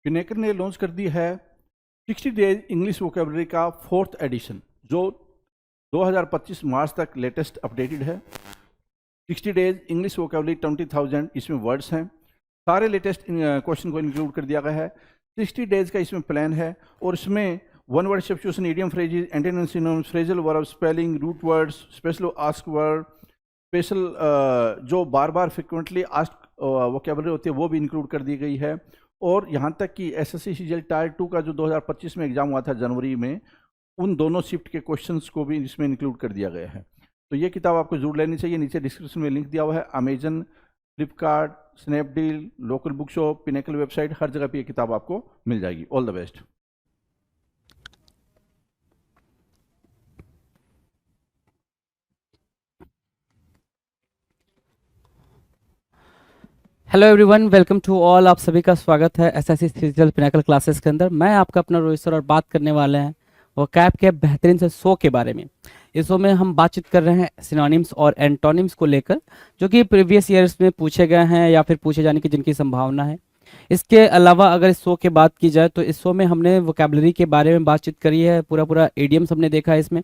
पिनेकर ने लॉन्च कर दी है 60 डेज इंग्लिश वोकेबलरी का 4th एडिशन, जो 2025 मार्च तक लेटेस्ट अपडेटेड है। 60 डेज इंग्लिश वोकेबलरी 20,000 इसमें वर्ड्स हैं। सारे लेटेस्ट क्वेश्चन को इंक्लूड कर दिया गया है। 60 डेज का इसमें प्लान है और इसमें one word substitution, idiom phrases, antonyms, synonyms, phrasal verb, spelling, root words, special ask word, special जो बार बार फ्रिक्वेंटली आस्क वोकेबलरी होती है वो भी इंक्लूड कर दी गई है। और यहाँ तक कि एसएससी सीजीएल टायर 2 का जो 2025 में एग्जाम हुआ था जनवरी में, उन दोनों शिफ्ट के क्वेश्चंस को भी इसमें इंक्लूड कर दिया गया है। तो ये किताब आपको जरूर लेनी चाहिए। नीचे डिस्क्रिप्शन में लिंक दिया हुआ है। Amazon, Flipkart, Snapdeal, local book shop, Pinnacle website, हर जगह पे ये किताब आपको मिल जाएगी। All the best. Hello everyone, welcome to all. आप सभी का स्वागत है एसएससी सीजीएल पिनेकल क्लासेस के अंदर। मैं आपका अपना रोहित सर और बात करने वाले हैं वोकैब के बेहतरीन से शो के बारे में। इस शो में हम बातचीत कर रहे हैं सिनोनिम्स और एंटोनिम्स को लेकर, जो कि प्रीवियस ईयर्स में पूछे गए हैं या फिर पूछे जाने की जिनकी संभावना है। इसके अलावा अगर इस शो की बात की जाए तो इस शो में हमने वोकैबलरी के बारे में बातचीत करी है, पूरा इडियम्स हमने देखा है। इसमें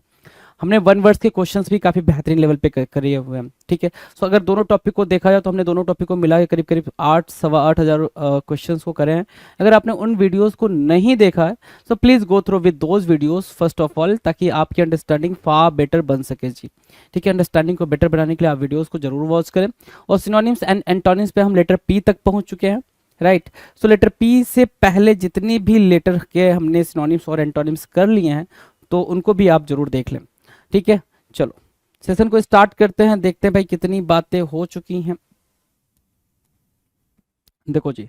हमने वन वर्ड्स के क्वेश्चंस भी काफ़ी बेहतरीन लेवल पे करे हुए हैं। ठीक है, सो अगर दोनों टॉपिक को देखा जाए तो हमने दोनों टॉपिक को मिला के करीब करीब 8-8,500 क्वेश्चंस को करे हैं। अगर आपने उन वीडियोस को नहीं देखा है तो please go through with those videos first of all, ताकि आपकी अंडरस्टैंडिंग फार बेटर बन सके जी। ठीक है, अंडरस्टैंडिंग को बेटर बनाने के लिए आप वीडियोज़ को जरूर वॉच करें। और सिनोनिम्स एंड एंटोनिम्स पे हम लेटर पी तक पहुँच चुके हैं, राइट। सो लेटर पी से पहले जितनी भी लेटर के हमने सिनोनिम्स और एंटोनिम्स कर लिए हैं तो उनको भी आप जरूर देख लें। ठीक है, चलो सेशन को स्टार्ट करते हैं। देखते हैं भाई कितनी बातें हो चुकी हैं। देखो जी,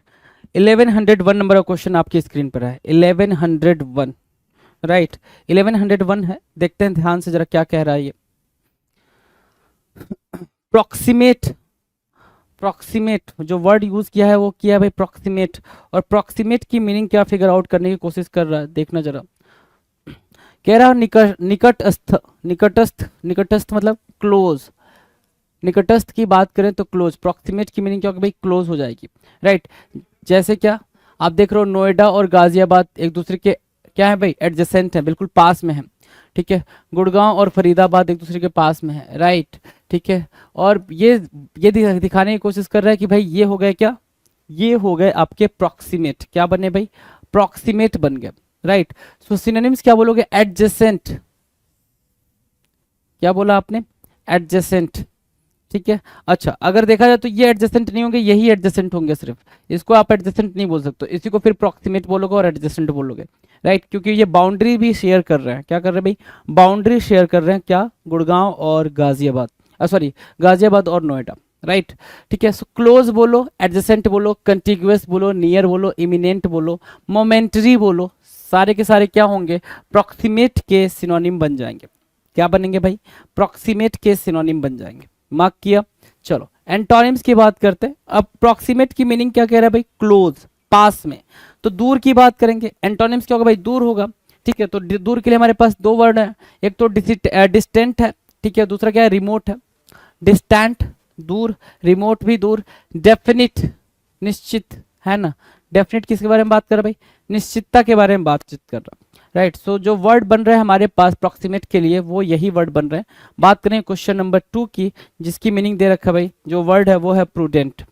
1101 नंबर का क्वेश्चन आपकी स्क्रीन पर है। 1101, राइट, 1101 है। देखते हैं ध्यान से जरा क्या कह रहा है ये। प्रॉक्सिमेट, प्रॉक्सिमेट जो वर्ड यूज किया है वो किया है भाई प्रॉक्सिमेट। और प्रॉक्सिमेट की मीनिंग क्या फिगर आउट करने की कोशिश कर रहा है, देखना जरा। कह रहा निकटस्थ, निकटस्थ, निकटस्थ मतलब क्लोज। निकटस्थ की बात करें तो क्लोज। प्रॉक्सिमेट की मीनिंग क्या होगी भाई, क्लोज हो जाएगी, राइट। जैसे क्या आप देख रहे हो, नोएडा और गाजियाबाद एक दूसरे के क्या है भाई, एडजेसेंट है, बिल्कुल पास में है। ठीक है, गुड़गांव और फरीदाबाद एक दूसरे के पास में है, राइट। ठीक है, और ये दिखाने की कोशिश कर रहा है कि भाई ये हो गए क्या, ये हो गए आपके प्रॉक्सिमेट। क्या बने भाई, प्रॉक्सिमेट बन गए, राइट। सो सिनोनिम्स क्या बोलोगे, एडजेसेंट। क्या बोला आपने, एडजेसेंट। ठीक है, अच्छा अगर देखा जाए तो ये एडजेसेंट नहीं होंगे, यही एडजेसेंट होंगे सिर्फ। इसको आप एडजेसेंट नहीं बोल सकते, इसी को फिर प्रॉक्सिमेट बोलोगे और एडजेसेंट बोलोगे, राइट। क्योंकि ये बाउंड्री भी शेयर कर रहे हैं। क्या कर रहे हैं भाई, बाउंड्री शेयर कर रहे हैं। क्या, गुड़गांव और गाजियाबाद, सॉरी गाजियाबाद और नोएडा, राइट। ठीक है, सो क्लोज बोलो, एडजेसेंट बोलो, कंटिग्यूअस बोलो, नियर बोलो, इमिनेंट बोलो, मोमेंटरी बोलो, सारे के सारे क्या होंगे, प्रॉक्सिमेट के सिनोनिम बन जाएंगे। क्या बनेंगे भाई, प्रॉक्सिमेट के सिनोनिम बन जाएंगे। मार्क किया। चलो एंटोनिम्स की बात करते हैं। अब प्रॉक्सिमेट की मीनिंग क्या कह रहा है भाई, क्लोज, पास में। तो दूर की बात करेंगे, एंटोनिम्स क्या होगा भाई, दूर होगा। ठीक है, तो दूर के लिए हमारे पास दो वर्ड है, एक तो डिस्टेंट है, ठीक है, दूसरा क्या है, रिमोट है। डिस्टेंट दूर, रिमोट भी दूर, डेफिनिट निश्चित, है ना। डेफिनेट किसके बारे में बात कर रहा है भाई, निश्चितता के बारे में बातचीत कर रहा, राइट। सो जो वर्ड बन रहे हैं हमारे पास प्रॉक्सिमेट के लिए वो यही वर्ड बन रहे हैं। बात करें क्वेश्चन नंबर 2 की, जिसकी मीनिंग दे रखा है भाई, जो वर्ड है वो है प्रूडेंट।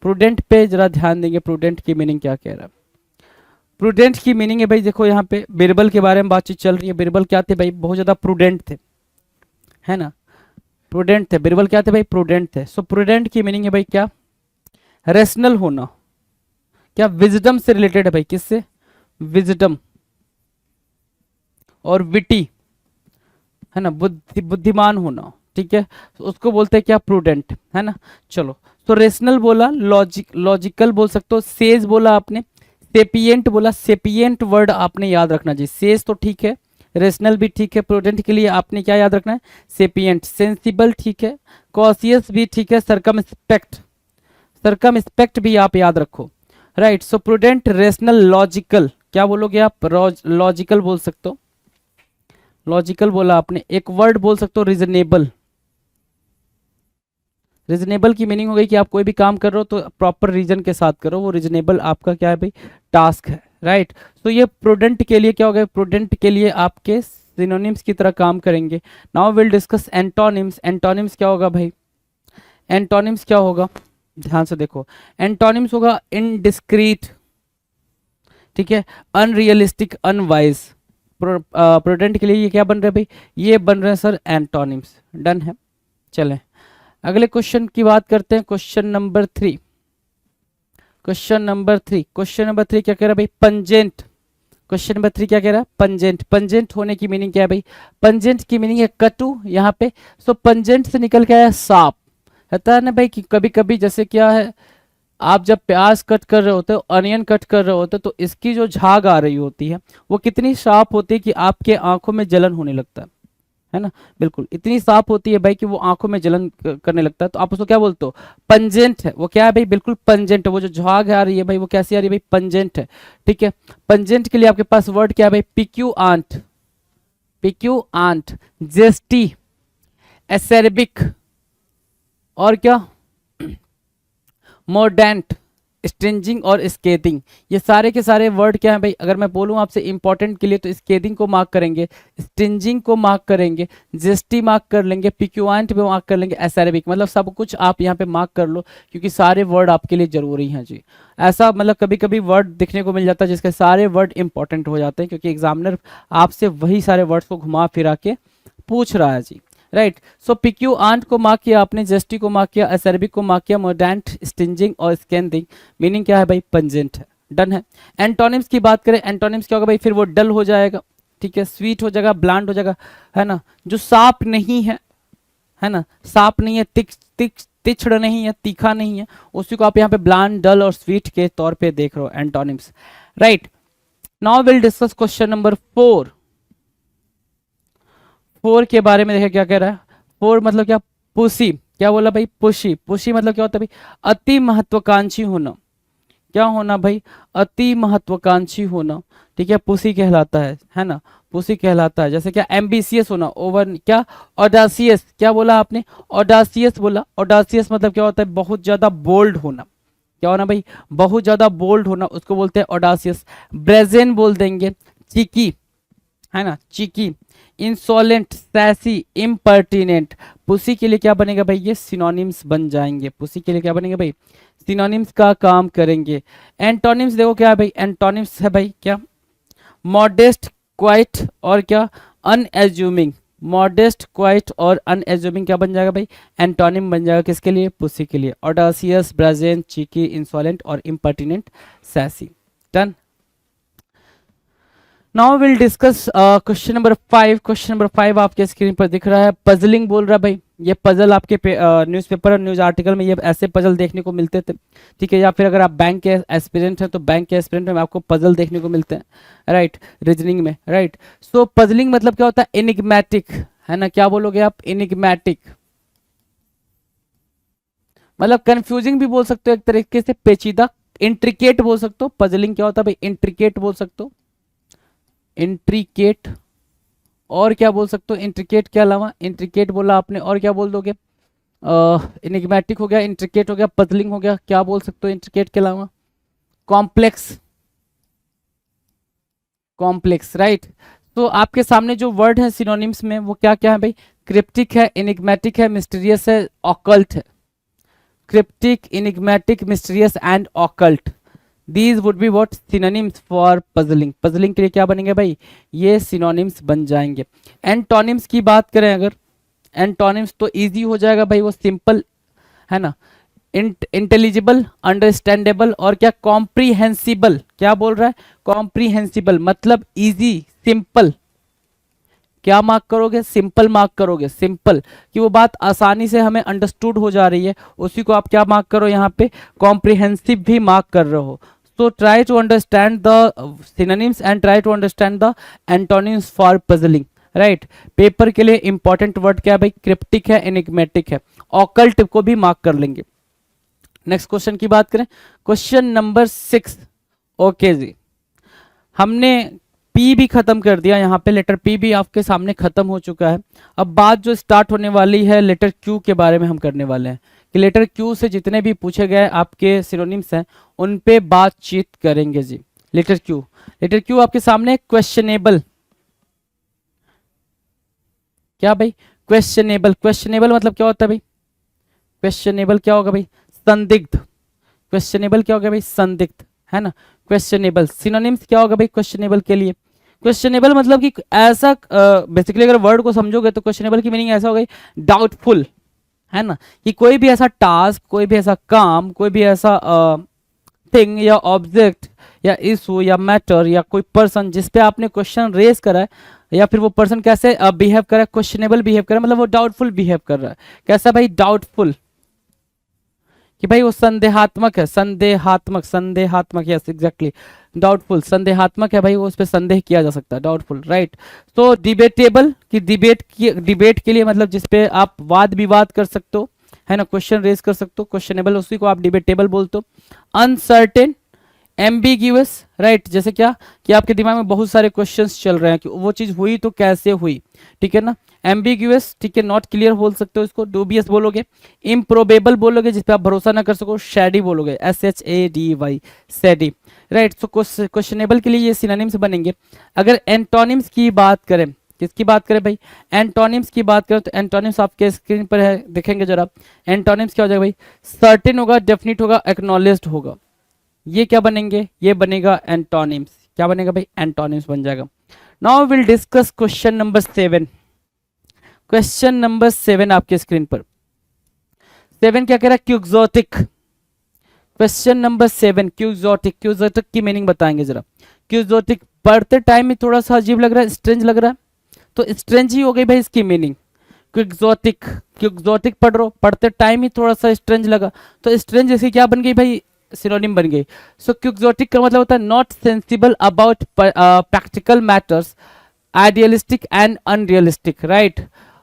प्रूडेंट पे जरा ध्यान देंगे, प्रूडेंट की मीनिंग क्या कह रहा है। प्रूडेंट की मीनिंग है भाई, देखो यहाँ पे बिरबल के बारे में बातचीत चल रही है। बिरबल क्या थे भाई, बहुत ज्यादा प्रूडेंट थे, है ना। प्रूडेंट थे बिरबल, क्या थे भाई, प्रूडेंट थे। सो प्रूडेंट की मीनिंग है भाई क्या, रेशनल होना। क्या, विजडम से रिलेटेड है भाई, किससे, विजडम। और विटी, है ना, बुद्धिमान होना। ठीक है, तो उसको बोलते हैं क्या, प्रूडेंट, है ना। चलो, तो रेशनल बोला, लॉजिकल बोल सकते हो, सेज बोला आपने, सेपियंट बोला। सेपियंट वर्ड आपने याद रखना जी। सेज तो ठीक है, रेशनल भी ठीक है, प्रूडेंट के लिए आपने क्या याद रखना है, सेपियंट। सेंसिबल ठीक है, कॉशियस भी ठीक है, सरकमस्पेक्ट, सरकमस्पेक्ट भी आप याद रखो, राइट। सो प्रूडेंट, रेशनल, लॉजिकल। क्या बोलोगे आप, लॉजिकल बोल सकते हो, लॉजिकल बोला आपने। एक वर्ड बोल सकते हो, रीजनेबल। रीजनेबल की मीनिंग हो गई कि आप कोई भी काम कर रहे हो तो प्रॉपर रीजन के साथ करो, वो रीजनेबल आपका क्या है भाई, टास्क है, राइट। तो ये प्रूडेंट के लिए क्या होगा, प्रूडेंट के लिए आपके सिनोनिम्स की तरह काम करेंगे। Now will discuss antonyms. Antonyms क्या होगा भाई, एंटोनिम्स क्या होगा, ध्यान से देखो। एंटोनिम्स होगा इनडिस्क्रीट, ठीक है, अनरियलिस्टिक, अनवाइज। प्रूडेंट के लिए ये क्या बन रहा है भाई, ये बन रहे हैं सर एंटोनिम्स। डन है। चलें अगले क्वेश्चन की बात करते हैं, question number 3। Question number 3, question number 3 क्या कह रहा है भाई, पंजेंट। क्वेश्चन नंबर 3 क्या कह रहा है, पंजेंट। पंजेंट होने की मीनिंग क्या है भाई, पंजेंट की मीनिंग है कटु यहाँ पे। सो पंजेंट से निकल के आया सांप। कहता है ना भाई कि कभी कभी जैसे क्या है, आप जब प्याज कट कर रहे होते हो, अनियन कट कर रहे होते हो, तो इसकी जो झाग आ रही होती है वो कितनी शार्प होती है कि आपके आंखों में जलन होने लगता है ना। बिल्कुल इतनी साफ होती है भाई कि वो आंखों में जलन करने लगता है। तो आप उसको क्या बोलते हो, पंजेंट है। वो क्या है भाई, बिल्कुल पंजेंट है। वो जो झाग आ रही है भाई वो कैसी आ रही है भाई, पंजेंट है। ठीक है, पंजेंट के लिए आपके पास वर्ड क्या है भाई, पिक्यूआंट, पिक्यूआंट, जेस्टी, एसेरेबिक, और क्या, मोर्डेंट, स्ट्रिंजिंग और स्केथिंग। ये सारे के सारे वर्ड क्या है भाई, अगर मैं बोलूं आपसे इंपॉर्टेंट के लिए, तो स्केथिंग को मार्क करेंगे, स्ट्रिंजिंग को मार्क करेंगे, जेस्टी मार्क कर लेंगे, पिक्यूआंट पे मार्क कर लेंगे, एसेरेबिक। मतलब सब कुछ आप यहाँ पे मार्क कर लो, क्योंकि सारे वर्ड आपके लिए जरूरी हैं जी। ऐसा मतलब कभी कभी वर्ड दिखने को मिल जाता है जिसके सारे वर्ड इंपॉर्टेंट हो जाते हैं, क्योंकि एग्जामिनर आपसे वही सारे वर्ड्स को घुमा फिरा के पूछ रहा है जी, राइट। सो पिक्यूआंट को मार्क किया आपने, जेस्टी को मार्क किया, एसेरेबिक को मार्क किया, मोर्डेंट, स्टिंजिंग और स्कैथिंग। मीनिंग क्या है भाई, पंजेंट है। डन है। एंटोनिम्स की बात करें, एंटोनिम्स क्या होगा भाई, फिर वो डल हो जाएगा, ठीक है, स्वीट हो जाएगा, ब्लैंड हो जाएगा, है ना। जो साफ नहीं है ना, साफ नहीं है, तिछड़ नहीं है, तीखा नहीं है, उसी को आप यहाँ पे ब्लैंड, डल और स्वीट के तौर पे देख रहे हो, antonyms, right. Now will discuss question number 4। 4 के बारे में देखिए क्या कह रहा है। 4 मतलब क्या, पुसी। क्या बोला भाई, पुशी। पुशी मतलब क्या होता है भाई, अति महत्वाकांक्षी होना। क्या होना भाई, अति महत्वाकांक्षी होना, ठीक है, पुसी कहलाता है ना, पुसी कहलाता है। जैसे क्या, एम्बिशियस होना, ओवर, क्या, ऑडासियस। क्या बोला आपने, ऑडासियस बोला। ऑडासियस मतलब क्या होता है, बहुत ज्यादा बोल्ड होना। क्या होना भाई, बहुत ज्यादा बोल्ड होना, उसको बोलते हैं ऑडासियस। ब्रेजेन बोल देंगे, चिकी, है ना, चिकी, इंसोलेंट, सैसी, इम्पर्टिनेंट। पुसी के लिए क्या बनेगा भाई, ये सिनोनिम्स बन जाएंगे। पुसी के लिए क्या बनेंगे भाई, सिनोनिम्स का काम करेंगे। एंटोनिम्स देखो क्या है भाई, एंटोनिम्स है भाई क्या, मॉडेस्ट, क्वाइट और क्या, अनएज्यूमिंग। मॉडेस्ट, क्वाइट और अनएज्यूमिंग क्या बन जाएगा भाई, एंटोनिम बन जाएगा किसके लिए, पुसी के लिए। ऑडासियस, ब्राजेन, चिकी, इंसोलेंट और impertinent, sassy. Done. Now will discuss question number 5। Question number 5 आपके स्क्रीन पर दिख रहा है, पजलिंग बोल रहा है भाई। ये पजल आपके न्यूज़पेपर और न्यूज़ आर्टिकल में ये ऐसे पजल देखने को मिलते थे, ठीक है। या फिर अगर आप बैंक के एस्पिरेंट हैं तो बैंक के एस्पिरेंट में आपको पजल देखने को मिलते हैं, राइट, रीजनिंग में, राइट। सो पजलिंग मतलब क्या होता है, एनिग्मेटिक, है ना। क्या बोलोगे आप, एनिग्मेटिक मतलब कंफ्यूजिंग भी बोल सकते हो एक तरीके से, पेचीदा। इंट्रिकेट बोल सकते हो, पजलिंग क्या होता है भाई, इंट्रिकेट बोल सकते हो, इंट्रिकेट। और क्या बोल सकते हो, इंट्रिकेट के अलावा, इंट्रिकेट बोला आपने, और क्या बोल दोगे, इनिग्मेटिक हो गया, इंट्रिकेट हो गया, पजलिंग हो गया, क्या बोल सकते हो इंट्रिकेट के अलावा, कॉम्प्लेक्स, कॉम्प्लेक्स, राइट। तो आपके सामने जो वर्ड है सिनोनिम्स में वो क्या क्या है भाई, क्रिप्टिक है, इनिग्मेटिक है, मिस्टीरियस है, ऑकल्ट है। Cryptic, enigmatic, mysterious and occult, these would be what, synonyms for puzzling. Puzzling के लिए क्या बनेंगे भाई, ये सिनोनिम्स बन जाएंगे। एंटोनिम्स की बात करें अगर, एंटोनिम्स तो इजी हो जाएगा भाई, वो सिंपल, है ना, इंटेलिजिबल, अंडरस्टैंडेबल और क्या, कॉम्प्रीहेंसिबल। क्या बोल रहा है, कॉम्प्रीहेंसिबल मतलब इजी, सिंपल। क्या मार्क करोगे, सिंपल मार्क करोगे, सिंपल कि वो बात आसानी से हमें अंडरस्टूड हो जा रही है, उसी को आप क्या मार्क करो यहाँ पे, कॉम्प्रिहेंसिव भी मार्क कर रहे हो। So try to understand the synonyms and try to understand the antonyms for puzzling, right. Paper के लिए इंपॉर्टेंट वर्ड क्या है भाई, क्रिप्टिक है, एनिग्मेटिक है, ऑकल्ट को भी मार्क कर लेंगे। नेक्स्ट क्वेश्चन की बात करें, क्वेश्चन नंबर 6। ओके जी, हमने पी भी खत्म कर दिया, यहाँ पे लेटर पी भी आपके सामने खत्म हो चुका है। अब बात जो स्टार्ट होने वाली है लेटर क्यू के बारे में हम करने वाले हैं, कि लेटर क्यू से जितने भी पूछे गए आपके सिनोनिम्स हैं उन पे बातचीत करेंगे जी, लेटर क्यू आपके सामने क्वेश्चनेबल, क्या भाई क्वेश्चनेबल मतलब क्या होता है भाई, क्वेश्चनेबल क्या होगा भाई, संदिग्ध, क्वेश्चनेबल क्या होगा भाई, संदिग्ध, है ना। क्वेश्चनेबल सिनोनिम्स क्या होगा भाई क्वेश्चनेबल के लिए, क्वेश्चनेबल मतलब कि ऐसा, बेसिकली अगर वर्ड को समझोगे तो क्वेश्चनेबल की मीनिंग ऐसा होगा डाउटफुल, है ना, कि कोई भी ऐसा टास्क, कोई भी ऐसा काम, कोई भी ऐसा थिंग या ऑब्जेक्ट या इशू या मैटर या कोई पर्सन जिस पे आपने क्वेश्चन रेज करा है, या फिर वो पर्सन कैसे बिहेव कर रहा है, क्वेश्चनेबल बिहेव कर रहा है, मतलब वो डाउटफुल बिहेव कर रहा है। कैसा भाई, डाउटफुल, कि भाई वो संदेहात्मक है, संदेहात्मक, यस एग्जैक्टली, डाउटफुल, संदेहात्मक है भाई, वो उस पर संदेह किया जा सकता है, डाउटफुल, राइट। तो डिबेटेबल कि डिबेट के लिए मतलब जिसपे आप वाद विवाद कर सकते हो, है ना, क्वेश्चन रेज कर सकते हो, क्वेश्चनेबल उसी को आप डिबेटेबल बोलते हो। अनसर्टेन, एम्बिग्यूअस, राइट, जैसे क्या कि आपके दिमाग में बहुत सारे क्वेश्चंस चल रहे हैं कि वो चीज हुई तो कैसे हुई, ठीक है ना। एम्बिग्यूअस, ठीक है, नॉट क्लियर बोल सकते हो इसको, डूबियस बोलोगे। इम्प्रोबेबल बोलोगे जिस पे आप भरोसा ना कर सको, शैडी बोलोगे, SHADY, शैडी, राइट। सो क्वेश्चनेबल के लिए ये सिनोनिम्स बनेंगे। अगर एंटोनिम्स की बात करें, किसकी बात करें भाई, एंटोनिम्स की बात करें, तो एंटोनिम्स आपके स्क्रीन पर है, देखेंगे जरा। एंटोनिम्स क्या हो जाएगा भाई, सर्टेन होगा, डेफिनिट होगा, एक्नॉलेज्ड होगा, ये क्या बनेंगे, ये बनेगा एंटोनिम्स, क्या बनेगा भाई, एंटोनिम्स बन जाएगा। Now will discuss question number 7। Question number 7 आपके स्क्रीन पर, 7 क्या कह रहा है, क्यूक्सोटिक। क्वेश्चन नंबर 7 क्यूक्सोटिक की मीनिंग बताएंगे जरा। क्यूक्सोटिक पढ़ते टाइम में थोड़ा सा अजीब लग रहा है, स्ट्रेंज लग रहा है, तो स्ट्रेंज ही हो गई भाई इसकी मीनिंग। क्यूक्सोटिक पढ़ रहे हो, पढ़ते टाइम ही थोड़ा सा स्ट्रेंज लगा, तो स्ट्रेंज जैसे क्या बन गई भाई, सिनोनिम बन गई। सो क्यूक्सोटिक का मतलब होता है not sensible about practical matters, idealistic and unrealistic, right,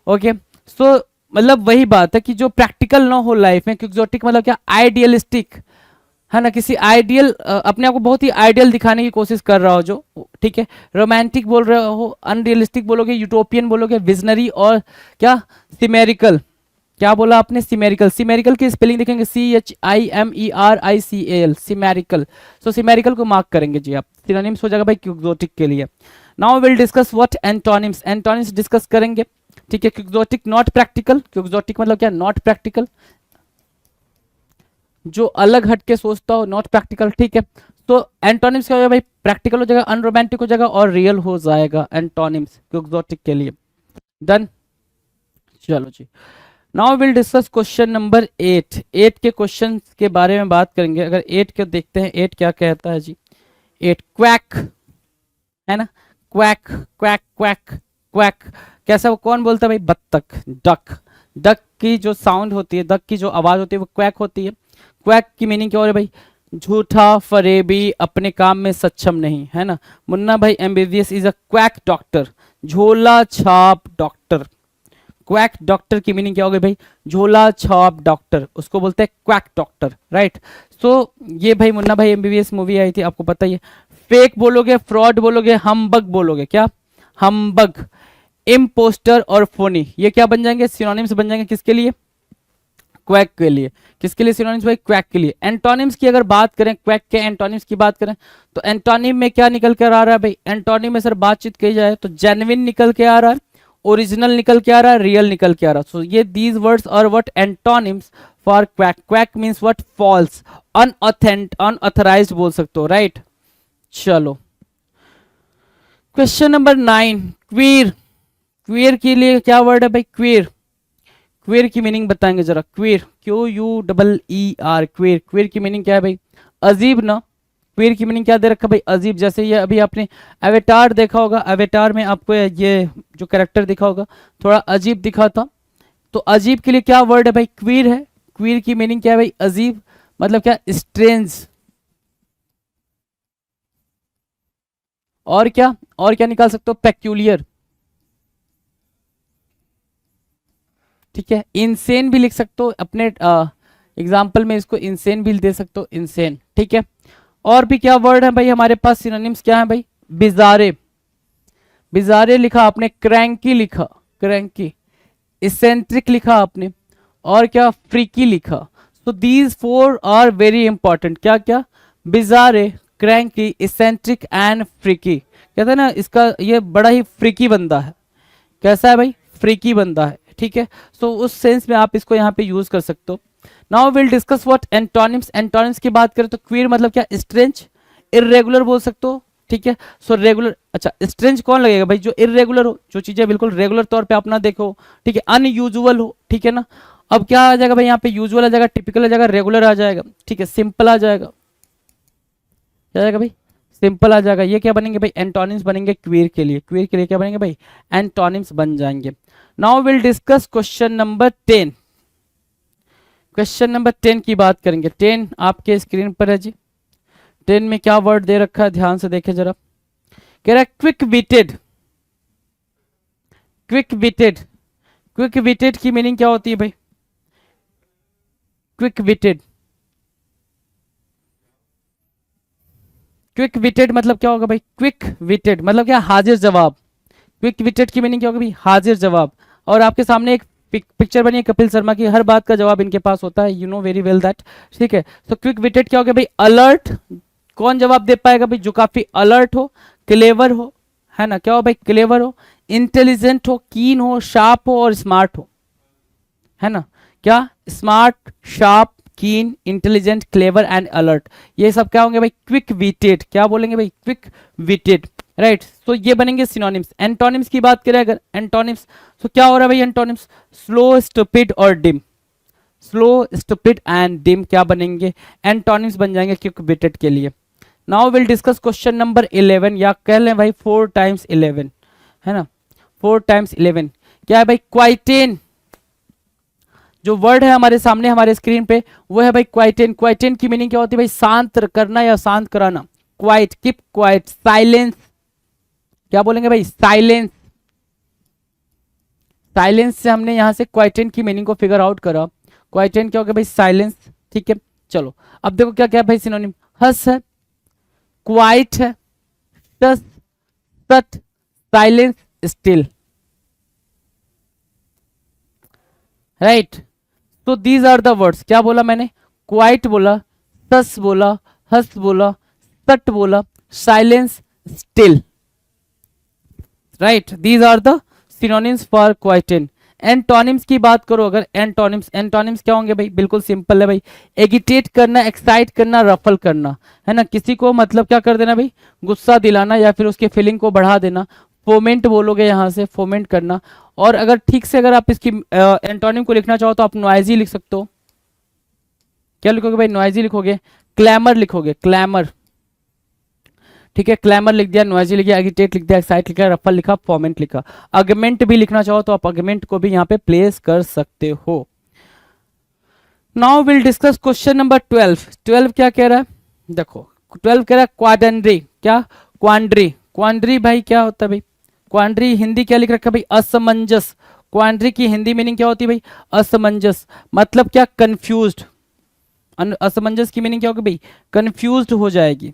okay. So मतलब वही बात है कि जो प्रैक्टिकल ना हो लाइफ में, क्यूक्सोटिक मतलब क्या, आइडियलिस्टिक, है ना, किसी आइडियल, अपने आप को बहुत ही आइडियल दिखाने की कोशिश कर रहा हो जो, ठीक है। रोमांटिक बोल रहे हो, अनरियलिस्टिक बोलोगे, यूटोपियन बोलोगे, विजनरी, और क्या, सिमेरिकल, क्या बोला आपने, सिमेरिकल की स्पेलिंग देखेंगे, CHIMERICAL, सिमेरिकल। सो सिमेरिकल को मार्क करेंगे जी आप, सिनोनिम्स हो जाएगा भाई क्यूक्सोटिक के लिए। Now will discuss what antonyms, antonyms discuss करेंगे, ठीक है। क्यूक्सोटिक नॉट प्रैक्टिकल, क्यूक्सोटिक मतलब क्या, नॉट प्रैक्टिकल, जो अलग हट के सोचता हो, नॉट प्रैक्टिकल, ठीक है। तो एंटोनिम्स क्या हो जाएगा भाई, प्रैक्टिकल हो जाएगा, अनरोमांटिक हो जाएगा, और रियल हो जाएगा एंटोनिम्स क्यूक्सोटिक के लिए। डन, चलो जी। Now will discuss question number 8। 8 के क्वेश्चन के बारे में बात करेंगे। अगर 8 के देखते हैं, 8 क्या कहता है जी, 8 क्वैक, है ना, क्वैक क्वैक क्वैक क्वैक, कैसा, वो कौन बोलता है भाई, बत्तख, डक, डक की जो साउंड होती है, डक की जो आवाज होती है वो क्वैक होती है। क्वैक की मीनिंग क्या हो रही है भाई, झूठा, फरेबी, अपने काम में सक्षम नहीं, है ना। मुन्ना भाई MBBS is a quack doctor, झोला छाप डॉक्टर। क्वैक डॉक्टर की मीनिंग क्या हो गई भाई, झोला छाप डॉक्टर, उसको बोलते हैं क्वैक डॉक्टर, राइट। सो ये भाई मुन्ना भाई MBBS मूवी आई थी, आपको पता ही है। फेक बोलोगे, फ्रॉड बोलोगे, हम्बग बोलोगे, क्या, हम्बग, इम्पोस्टर और फोनी, ये क्या बन जाएंगे, सिनोनिम्स बन जाएंगे, किसके लिए, क्वैक के लिए। किसके लिए सिनोनिम्स भाई, क्वैक के लिए। एंटोनिम्स की अगर बात करें, क्वैक के एंटोनिम्स की बात करें, तो एंटोनिम में क्या निकल कर आ रहा है भाई, एंटोनिम में सर बातचीत की जाए तो जेन्युइन निकल के आ रहा है, ओरिजिनल निकल के आ रहा है, रियल निकल के आ रहा है। सो ये these words are what antonyms for quack. Quack means what, false, unauthorised बोल सकते हो, राइट। चलो क्वेश्चन नंबर 9, क्वीर। क्वीर के लिए क्या वर्ड है भाई, क्वीर। क्वीर की मीनिंग बताएंगे जरा, क्वीर, QUEER, क्वीर, क्वीर की मीनिंग क्या है भाई, अजीब ना। क्वीर की मीनिंग क्या दे रखा भाई, अजीब। जैसे ये अभी आपने अवेटार देखा होगा, अवेटार में आपको ये जो कैरेक्टर दिखा होगा थोड़ा अजीब दिखा था, तो अजीब के लिए क्या वर्ड है भाई, क्वीर है। क्वीर की मीनिंग क्या है भाई, अजीब, मतलब क्या, स्ट्रेंज। और क्या निकाल सकते हो, पेक्यूलियर, ठीक है। इनसेन भी लिख सकते हो, अपने एग्जाम्पल में इसको इनसेन भी दे सकते हो, इनसेन, ठीक है। और भी क्या वर्ड है भाई हमारे पास, सिनोनिम्स क्या है भाई, बिजारे, बिजारे लिखा आपने, क्रैंकी लिखा, क्रैंकी, इसेंट्रिक लिखा आपने, और क्या, फ्रीकी लिखा। So these 4 are very important, क्या क्या, bizarre, cranky, eccentric and freaky. कहते हैं ना इसका ये बड़ा ही फ्रीकी बंदा है। कैसा है भाई? फ्रीकी बंदा है, ठीक है। सो उस सेंस में आप इसको यहाँ पे यूज कर सकते हो। Now will discuss what antonyms. Antonyms की बात करें तो क्वीर मतलब क्या? स्ट्रेंज, इरेगुलर बोल सकते हो, ठीक है। सो रेगुलर, अच्छा स्ट्रेंज कौन लगेगा भाई? जो इरेगुलर हो, जो चीजें बिल्कुल रेगुलर तौर पे अपना देखो, ठीक है। अनयूजुअल हो, ठीक है ना। अब क्या आ जाएगा भाई यहाँ पे? यूजुअल आ जाएगा, टिपिकल आ जाएगा, रेगुलर आ जाएगा, ठीक है, सिंपल आ जाएगा। क्या आ जाएगा भाई? सिंपल आ जाएगा। ये क्या बनेंगे भाई? एंटोनिम्स बनेंगे क्वीर के लिए। क्वीर के लिए क्या बनेंगे भाई? एंटोनिम्स बन जाएंगे। Now will discuss question number 10। Question number 10 की बात करेंगे। 10 आपके स्क्रीन पर है जी। 10 में क्या वर्ड दे रखा है, ध्यान से देखें जरा। कह रहा है quick witted. Quick witted, quick witted की मीनिंग क्या होती है भाई? क्विक विटेड, क्विक विटेड मतलब क्या होगा भाई? क्विक विटेड मतलब क्या? हाजिर जवाब। क्विक विटेड की मीनिंग क्या होगा भाई? हाजिर जवाब। और आपके सामने एक पिक्चर बनी है कपिल शर्मा की, हर बात का जवाब इनके पास होता है, you know very well that, ठीक है। तो क्विक विटेड क्या हो गया भाई? अलर्ट। कौन जवाब दे पाएगा भाई? जो काफी अलर्ट हो, क्लेवर हो, है ना। क्या हो भाई? क्लेवर हो, इंटेलिजेंट हो, कीन हो, शार्प हो और स्मार्ट हो, है ना। क्या? स्मार्ट, शार्प, कीन, इंटेलिजेंट, क्लेवर एंड अलर्ट, ये सब क्या होंगे भाई? Quick witted. क्या बोलेंगे भाई? Quick witted, right. तो ये बनेंगे सिनोनिम्स। एंटोनिम्स की बात करें अगर, एंटोनिम्स तो क्या हो रहा है भाई? एंटोनिम्स स्लो, स्टूपिड और dim. Slow, stupid and dim क्या बनेंगे? एंटोनिम्स बन जाएंगे क्विक विटेड के लिए। Now will discuss question number 11, या कह लें भाई 4 टाइम्स 11, है ना। 4 टाइम्स 11 क्या है भाई? क्वाइटेन। जो वर्ड है हमारे सामने हमारे स्क्रीन पे वो है भाई क्वाइटेन। क्वाइटेन की मीनिंग क्या होती है भाई? शांत करना या शांत कराना। Quite, keep quiet, silence. क्या बोलेंगे भाई? साइलेंस। साइलेंस से हमने यहां से क्वाइटेन की मीनिंग को फिगर आउट करा। क्वाइटेन क्या हो गया भाई? साइलेंस, ठीक है। चलो अब देखो क्या क्या भाई सिनोनिम। हस है, क्वाइट है, टस, सट, साइलेंस, स्टिल, राइट। तो दीज आर द वर्ड्स। क्या बोला मैंने? क्वाइट बोला, सस बोला, हस बोला, सट बोला, silence, still, right. These are the synonyms for quieten. Antonyms की बात करो अगर, एंटोनिम्स, एंटोनिम्स क्या होंगे भाई? बिल्कुल सिंपल है भाई। एगिटेट करना, एक्साइट करना, रफल करना, है ना। किसी को मतलब क्या कर देना भाई? गुस्सा दिलाना या फिर उसके फीलिंग को बढ़ा देना। फोमेंट बोलोगे यहां से, फोमेंट करना। और अगर ठीक से अगर आप इसकी एंटोनिम को लिखना चाहो तो आप नॉइजी लिख सकते हो। क्या लिखोगे भाई? नॉइजी लिखोगे। क्लैमर लिखोगे, क्लैमर, ठीक है। क्लैमर लिख दिया, नॉइजी लिख दिया, एगिटेट लिख दिया, एक्साइट लिखा, रफल लिखा, फॉर्मेंट लिखा। अगमेंट भी लिखना चाहो तो आप अगमेंट को भी यहाँ पे प्लेस कर सकते हो। Now will discuss question number 12। 12 क्या कह रहा है? देखो 12 कह रहा है क्वाड्रेंट्री। क्या? क्वांड्री। क्वांड्री भाई क्या होता है भाई? क्वांड्री हिंदी क्या लिख रखा है भाई? असमंजस। क्वांड्री की हिंदी मीनिंग क्या होती है भाई? असमंजस मतलब क्या? कंफ्यूज्ड। असमंजस की मीनिंग क्या होगी भाई? कंफ्यूज्ड हो जाएगी।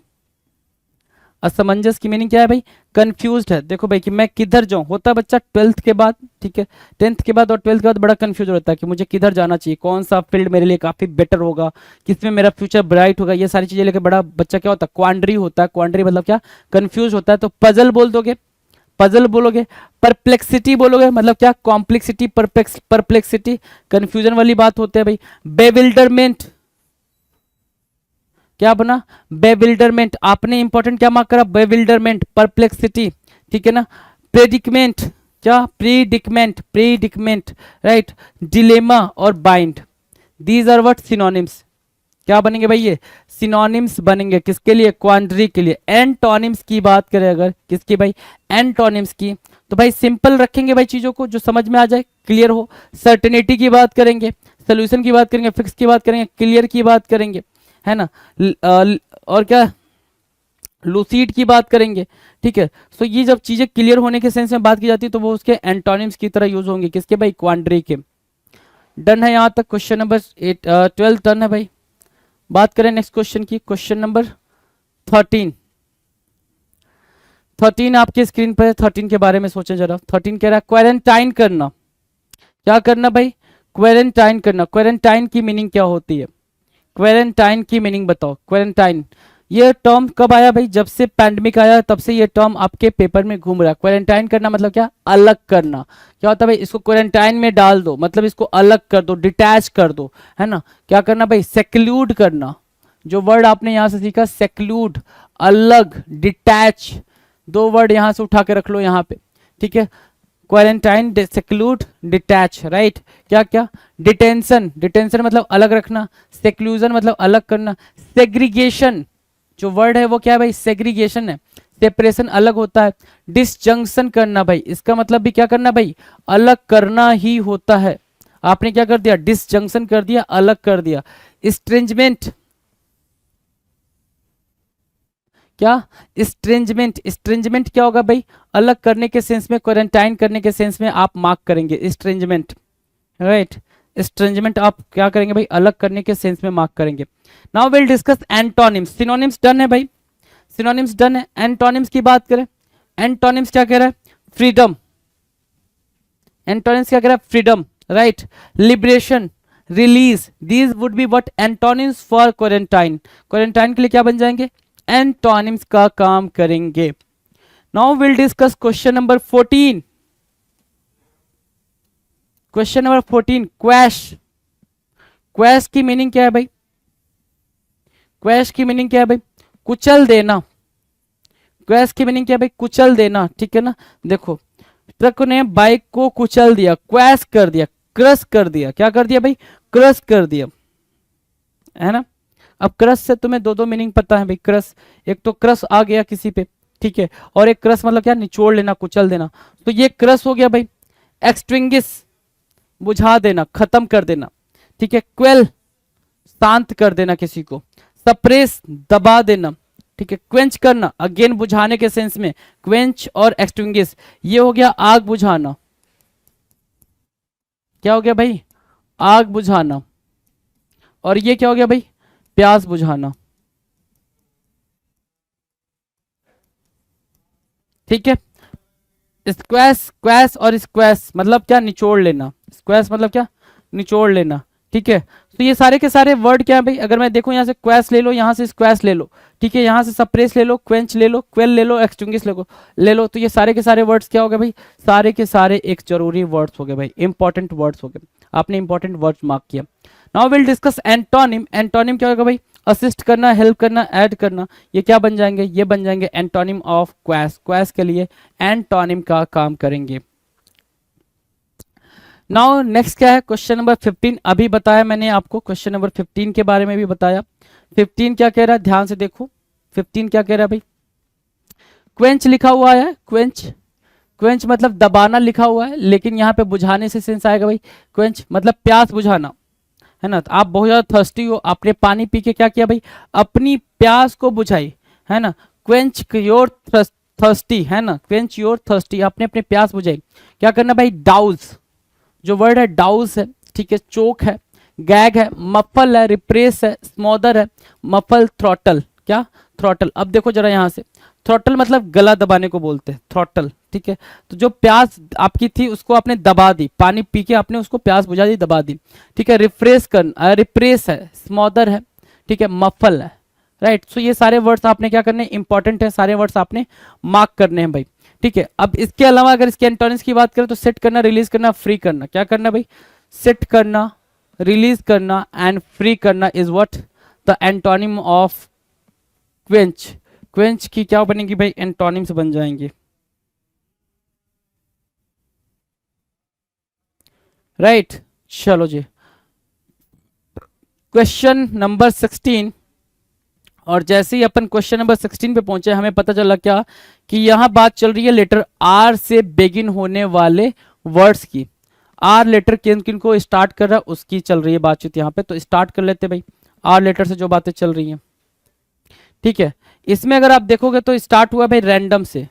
असमंजस की मीनिंग क्या है भाई? कंफ्यूज्ड है। देखो भाई कि मैं किधर जाऊं, होता है बच्चा 12th के बाद, ठीक है। 10th के बाद और 12th के बाद बड़ा कंफ्यूज होता है कि मुझे किधर जाना चाहिए, कौन सा फील्ड मेरे लिए काफी बेटर होगा, किसमें मेरा फ्यूचर ब्राइट होगा, ये सारी चीजें लेकर बड़ा बच्चा क्या होता है? क्वांड्री होता है। क्वांड्री मतलब क्या? कंफ्यूज होता है। तो पजल बोल दोगे, पजल बोलोगे। परप्लेक्सिटी बोलोगे मतलब क्या? कॉम्प्लेक्सिटी, परप्लेक्सिटी, कंफ्यूजन वाली बात होती है भाई। बेविल्डरमेंट क्या बना? बेविल्डरमेंट। आपने इंपॉर्टेंट क्या मार्क करा? बेविल्डरमेंट, परप्लेक्सिटी, ठीक है ना। प्रेडिकमेंट, क्या? Predicament, predicament, right. डिलेमा और bind, these are what? Synonyms. क्या बनेंगे भाई? ये सिनोनिम्स बनेंगे किसके लिए? क्वांड्री के लिए। एंटोनिम्स की बात करें अगर, किसकी भाई? एंटोनिम्स की। तो भाई सिंपल रखेंगे भाई चीजों को, जो समझ में आ जाए, क्लियर हो। सर्टेनिटी की बात करेंगे, सोल्यूशन की बात करेंगे, फिक्स की बात करेंगे, क्लियर की बात करेंगे, है ना। और क्या? लूसीड की बात करेंगे, ठीक है। सो ये जब चीजें क्लियर होने के सेंस में बात की जाती है तो वो उसके एंटोनिम्स की तरह यूज होंगे, किसके भाई? क्वांड्री के। डन है यहां तक? क्वेश्चन नंबर 12 डन है भाई। बात करें नेक्स्ट क्वेश्चन की, क्वेश्चन नंबर 13। 13 आपके स्क्रीन पर है। 13 के बारे में सोचें जरा। 13 कह रहा है क्वारंटाइन करना। क्या करना भाई? क्वारंटाइन करना। क्वारंटाइन की मीनिंग क्या होती है? क्वारंटाइन की मीनिंग बताओ। क्वारंटाइन ये टर्म कब आया भाई? जब से पैंडमिक आया तब से ये टर्म आपके पेपर में घूम रहा है। क्वारंटाइन करना मतलब क्या? अलग करना। क्या होता है भाई? इसको क्वारंटाइन में डाल दो, मतलब इसको अलग कर दो, डिटैच कर दो, है ना। क्या करना भाई? सेक्लूड करना। जो वर्ड आपने यहां से सीखा, सेक्लूड, अलग, डिटैच, दो वर्ड यहां से उठा के रख लो यहाँ पे, ठीक है। Quarantine, seclude, detach, right. क्या क्या? डिटेंशन, डिटेंशन मतलब अलग रखना, सेक्लूजन मतलब अलग करना, सेग्रीगेशन, जो वर्ड है वो क्या है भाई? सेग्रीगेशन है, सेपरेशन, अलग होता है। डिसजंक्शन करना भाई, इसका मतलब भी क्या करना भाई? अलग करना ही होता है। आपने क्या कर दिया? डिसजंक्शन कर दिया, अलग कर दिया। स्ट्रेंजमेंट, क्या? स्ट्रेंजमेंट, स्ट्रेंजमेंट क्या होगा भाई? अलग करने के सेंस में, क्वारंटाइन करने के सेंस में आप मार्क करेंगे स्ट्रेंजमेंट, राइट। स्ट्रेंजमेंट आप क्या करेंगे भाई? अलग करने के सेंस में मार्क करेंगे। Now will discuss antonyms. Synonyms done है भाई, सिनोनिम्स डन है। एंटोनिम्स की बात करें, एंटोनिम्स क्या कह रहा है? फ्रीडम। एंटोनिम्स क्या कह रहा है? Freedom, right. Liberation, release, these would be what? Antonyms for quarantine. Quarantine के लिए क्या बन जाएंगे? एंटोनिम्स का काम करेंगे। Now will discuss question number 14। Question number 14, quash. Quash की मीनिंग क्या है भाई? क्वैश की मीनिंग क्या है भाई? कुचल देना। क्वैश की मीनिंग क्या है भाई? कुचल देना, ठीक है ना। देखो, ट्रक ने बाइक को कुचल दिया, क्वैश कर दिया, क्रश कर दिया। क्या कर दिया भाई? क्रश कर दिया, है ना। अब क्रश से तुम्हें दो दो मीनिंग पता है भाई। क्रश, एक तो क्रश आ गया किसी पे, ठीक है, और एक क्रश मतलब क्या? निचोड़ लेना, कुचल देना। तो ये क्रश हो गया भाई। एक्सटिंग्विश, बुझा देना, खत्म कर देना, ठीक है। क्वेल, शांत कर देना किसी को। सप्रेस, दबा देना, ठीक है। क्वेंच करना, अगेन बुझाने के सेंस में, क्वेंच और एक्सटिंग्विश, ये हो गया आग बुझाना। क्या हो गया भाई? आग बुझाना। और ये क्या हो गया भाई? प्यास बुझाना, ठीक है। स्क्वैश, स्क्वैश और स्क्वैश मतलब क्या? निचोड़ लेना। स्क्वैश मतलब क्या? निचोड़ लेना, ठीक है। तो ये सारे के सारे वर्ड क्या है भाई? अगर मैं देखूं, यहाँ से क्वैश ले लो, यहाँ से स्क्वैश ले लो, ठीक है, यहाँ से सप्रेस ले लो, क्वेंच ले लो, क्वेल ले लो, एक्सटिंग्विश ले लो। तो ये सारे के सारे वर्ड्स क्या हो गए भाई? सारे के सारे एक जरूरी वर्ड्स हो गए भाई, इंपॉर्टेंट वर्ड्स हो गए। आपने इंपॉर्टेंट वर्ड्स मार्क किया। Now will discuss antonym. Antonym क्या होगा भाई? असिस्ट करना, हेल्प करना, ऐड करना। ये क्या बन जाएंगे? ये बन जाएंगे एंटोनिम ऑफ क्वैश। क्वैश के लिए एंटोनिम का काम करेंगे। नाउ नेक्स्ट क्या है? Question number 15। अभी बताया मैंने आपको, क्वेश्चन नंबर 15 के बारे में भी बताया। 15 क्या कह रहा है? ध्यान से देखो, 15 क्या कह रहा है भाई? क्वेंच लिखा हुआ है, क्वेंच। क्वेंच मतलब दबाना लिखा हुआ है, लेकिन यहाँ पे बुझाने से सेंस आएगा भाई। क्वेंच मतलब प्यास बुझाना, है ना। तो आप बहुत ज्यादा थर्स्टी हो, आपने पानी पी के क्या किया भाई? अपनी प्यास को बुझाई, है ना। क्वेंच योर थर्स्टी, है ना, क्वेंच योर थर्स्टी, आपने अपनी प्यास बुझाई। क्या करना भाई? डाउज, जो वर्ड है डाउज है, ठीक है। चोक है, गैग है, मफल है, रिप्रेस है, स्मोदर है, मफल, थ्रॉटल। क्या? थ्रॉटल। अब देखो जरा यहाँ से, थ्रॉटल मतलब गला दबाने को बोलते हैं, थ्रॉटल, ठीक है। तो जो प्यास आपकी थी उसको आपने दबा दी, पानी पी के आपने उसको प्यास बुझा दी, दबा दी, ठीक है। रिफ्रेश करना, रिप्रेस है, स्मोदर है, ठीक है, मफल है, राइट। सो ये सारे वर्ड्स आपने क्या करने? इंपॉर्टेंट है, सारे वर्ड्स आपने मार्क करने हैं भाई, ठीक है। अब इसके अलावा अगर इसके एंटोनिम्स की बात करें तो सेट करना, रिलीज करना, फ्री करना। क्या करना भाई? सेट करना, रिलीज करना एंड फ्री करना is what? The antonym of quench. Quench की क्या बनेगी भाई? एंटोनिम्स बन जाएंगे, राइट। चलो जी, क्वेश्चन नंबर 16। और जैसे ही अपन क्वेश्चन नंबर 16 पे पहुंचे, हमें पता चला क्या? कि यहां बात चल रही है लेटर आर से बेगिन होने वाले वर्ड्स की। आर लेटर किन किन को स्टार्ट कर रहा है उसकी चल रही है बातचीत यहाँ पे। तो स्टार्ट कर लेते भाई आर लेटर से जो बातें चल रही हैं, ठीक है। इसमें अगर आप देखोगे तो स्टार्ट हुआ भाई रैंडम से।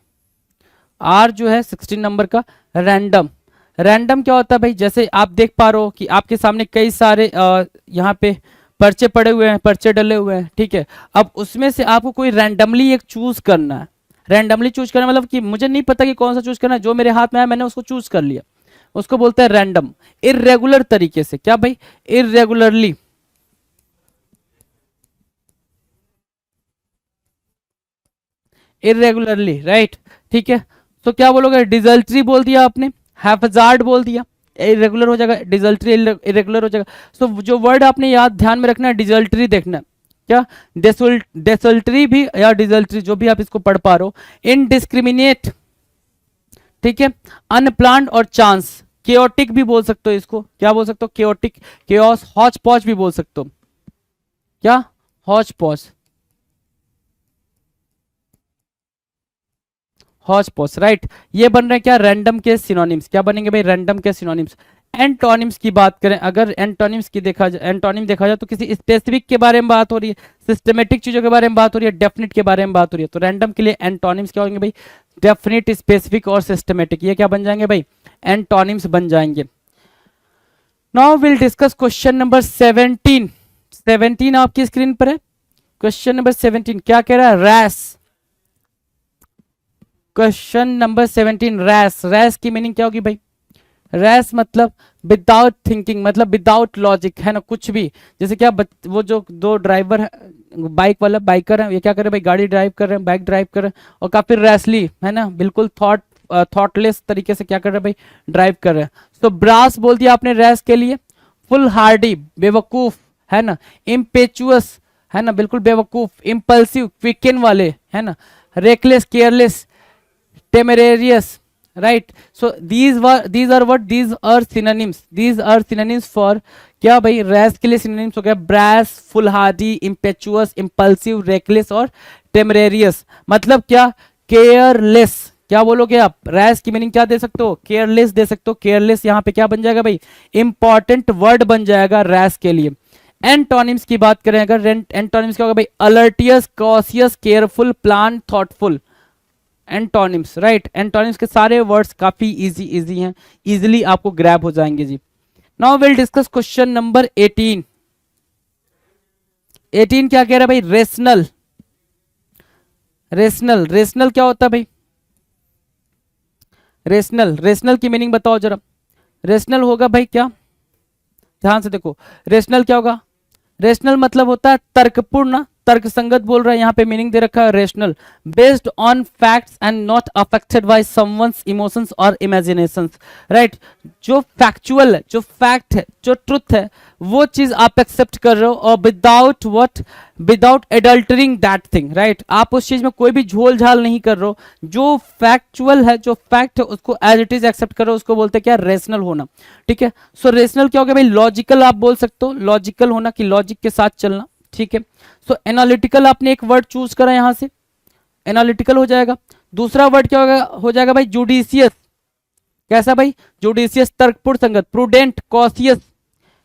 आर जो है 16 नंबर का, रैंडम। रैंडम क्या होता है भाई? जैसे आप देख पा रहे हो कि आपके सामने कई सारे यहाँ पे पर्चे पड़े हुए हैं, पर्चे डले हुए हैं, ठीक है। अब उसमें से आपको कोई रैंडमली एक चूज करना है। रैंडमली चूज करना मतलब कि मुझे नहीं पता कि कौन सा चूज करना है, जो मेरे हाथ में आया मैंने उसको चूज कर लिया, उसको बोलते हैं रैंडम। इर्रेगुलर तरीके से, क्या भाई? इर्रेगुलरली, इरेगुलरली, राइट, ठीक है। तो क्या बोलोगे, डिजल्ट्री बोल दिया आपने, हैफजार्ड बोल दिया, इरेगुलर हो जाएगा, डिजल्ट्री इरेगुलर हो जाएगा। सो जो वर्ड आपने याद ध्यान में रखना है, डिजल्ट्री देखना है, क्या डेसल्ट्री भी या डिजल्ट्री, जो भी आप इसको पढ़ पा रहे हो, इनडिस्क्रिमिनेट, ठीक है, अनप्लान्ड और चांस, केओटिक भी बोल सकते हो इसको, क्या बोल सकते हो, केओटिक, केओस, हॉच पॉच भी बोल सकते हो, क्या, हॉच पॉच, हॉच पॉच, राइट। ये बन रहे हैं क्या, रैंडम के सिनोनिम्स, क्या बनेंगे भाई, रैंडम के सिनोनिम्स। एंटोनिम्स की बात करें, अगर एंटोनिम्स की देखा जाए, एंटोनिम देखा जाए तो किसी स्पेसिफिक के बारे में बात हो रही है, सिस्टमेटिक चीजों के बारे में बात हो रही है, डेफिनिट के बारे में बात हो रही है, तो रैंडम के लिए एंटोनिम्स क्या होंगे भाई, डेफिनिट, स्पेसिफिक और सिस्टमेटिक, ये क्या बन जाएंगे भाई, एंटोनिम्स बन जाएंगे। Now will discuss question number 17। 17 आपकी स्क्रीन पर है, क्वेश्चन नंबर 17 क्या कह रहा है, रैस, क्वेश्चन नंबर 17, रैस, रैस की मीनिंग क्या होगी भाई, रैस मतलब विदाउट थिंकिंग, मतलब विदाउट लॉजिक, है ना, कुछ भी, जैसे क्या वो जो दो ड्राइवर है, बाइक वाला बाइकर है, ये क्या कर रहे हैं भाई, गाड़ी ड्राइव कर रहे हैं, बाइक ड्राइव कर रहे हैं, और काफी रैसली, है ना, बिल्कुल थॉटलेस तरीके से क्या कर रहे हैं भाई, ड्राइव कर रहे हैं। तो ब्रास बोल दिया आपने रैस के लिए, फुल हार्डी, बेवकूफ, है ना, इम्पेचुअस, है ना, बिल्कुल बेवकूफ, इम्पल्सिव, क्विकन वाले, है ना, reckless, careless, temerarious, right? So these are synonyms for क्या भाई, रैस के लिए synonyms हो गया, ब्रास, फुलहार्डी, इम्पेचुअस, इम्पल्सिव, रेकलेस और टेमरेरियस, मतलब क्या, केयरलेस, क्या बोलोगे आप, रैस की मीनिंग क्या दे सकते हो, केयरलेस दे सकते हो, केयरलेस यहाँ पे क्या बन जाएगा भाई, इंपॉर्टेंट वर्ड बन जाएगा रैस के लिए। एंटोनिम्स की बात करें अगर, एंटोनिम्स क्या होगा भाई, alertious, cautious, careful, plan, thoughtful, antonyms, right. Antonyms के सारे वर्ड्स काफी इजी हैं, इजीली आपको ग्रैब हो जाएंगे जी। Now will discuss question number 18। 18 क्या कह रहा है भाई, रेशनल, रेशनल, रेशनल क्या होता है भाई, रेशनल, रेशनल की मीनिंग बताओ जरा, रेशनल होगा भाई क्या, ध्यान से देखो, रेशनल क्या होगा, रेशनल मतलब होता है तर्कपूर्ण, तर्क संगत बोल रहा है, यहाँ पे मीनिंग दे रखा है rational, based on facts and not affected by someone's emotions और इमेजिनेशंस, राइट। जो फैक्चुअल है, जो फैक्ट है, जो ट्रुथ है, वो चीज आप एक्सेप्ट कर रहे हो, और without what, without adulterating that thing, right. आप उस चीज में कोई भी झोल झाल नहीं कर रहे हो, जो फैक्चुअल है, जो फैक्ट है, उसको एज इट इज एक्सेप्ट कर रहे हो, उसको बोलते हैं क्या, रेशनल होना, ठीक है। सो रेशनल क्या हो गया भाई, लॉजिकल आप बोल सकते हो, लॉजिकल होना कि लॉजिक के साथ चलना, ठीक है। सो एनालिटिकल आपने एक वर्ड चूज करा यहां से, एनालिटिकल हो जाएगा। दूसरा वर्ड क्या होगा, हो जाएगा भाई जुडिशियस, कैसा भाई, जुडिशियस, तर्कपूर्ण संगत, प्रूडेंट, कॉशियस,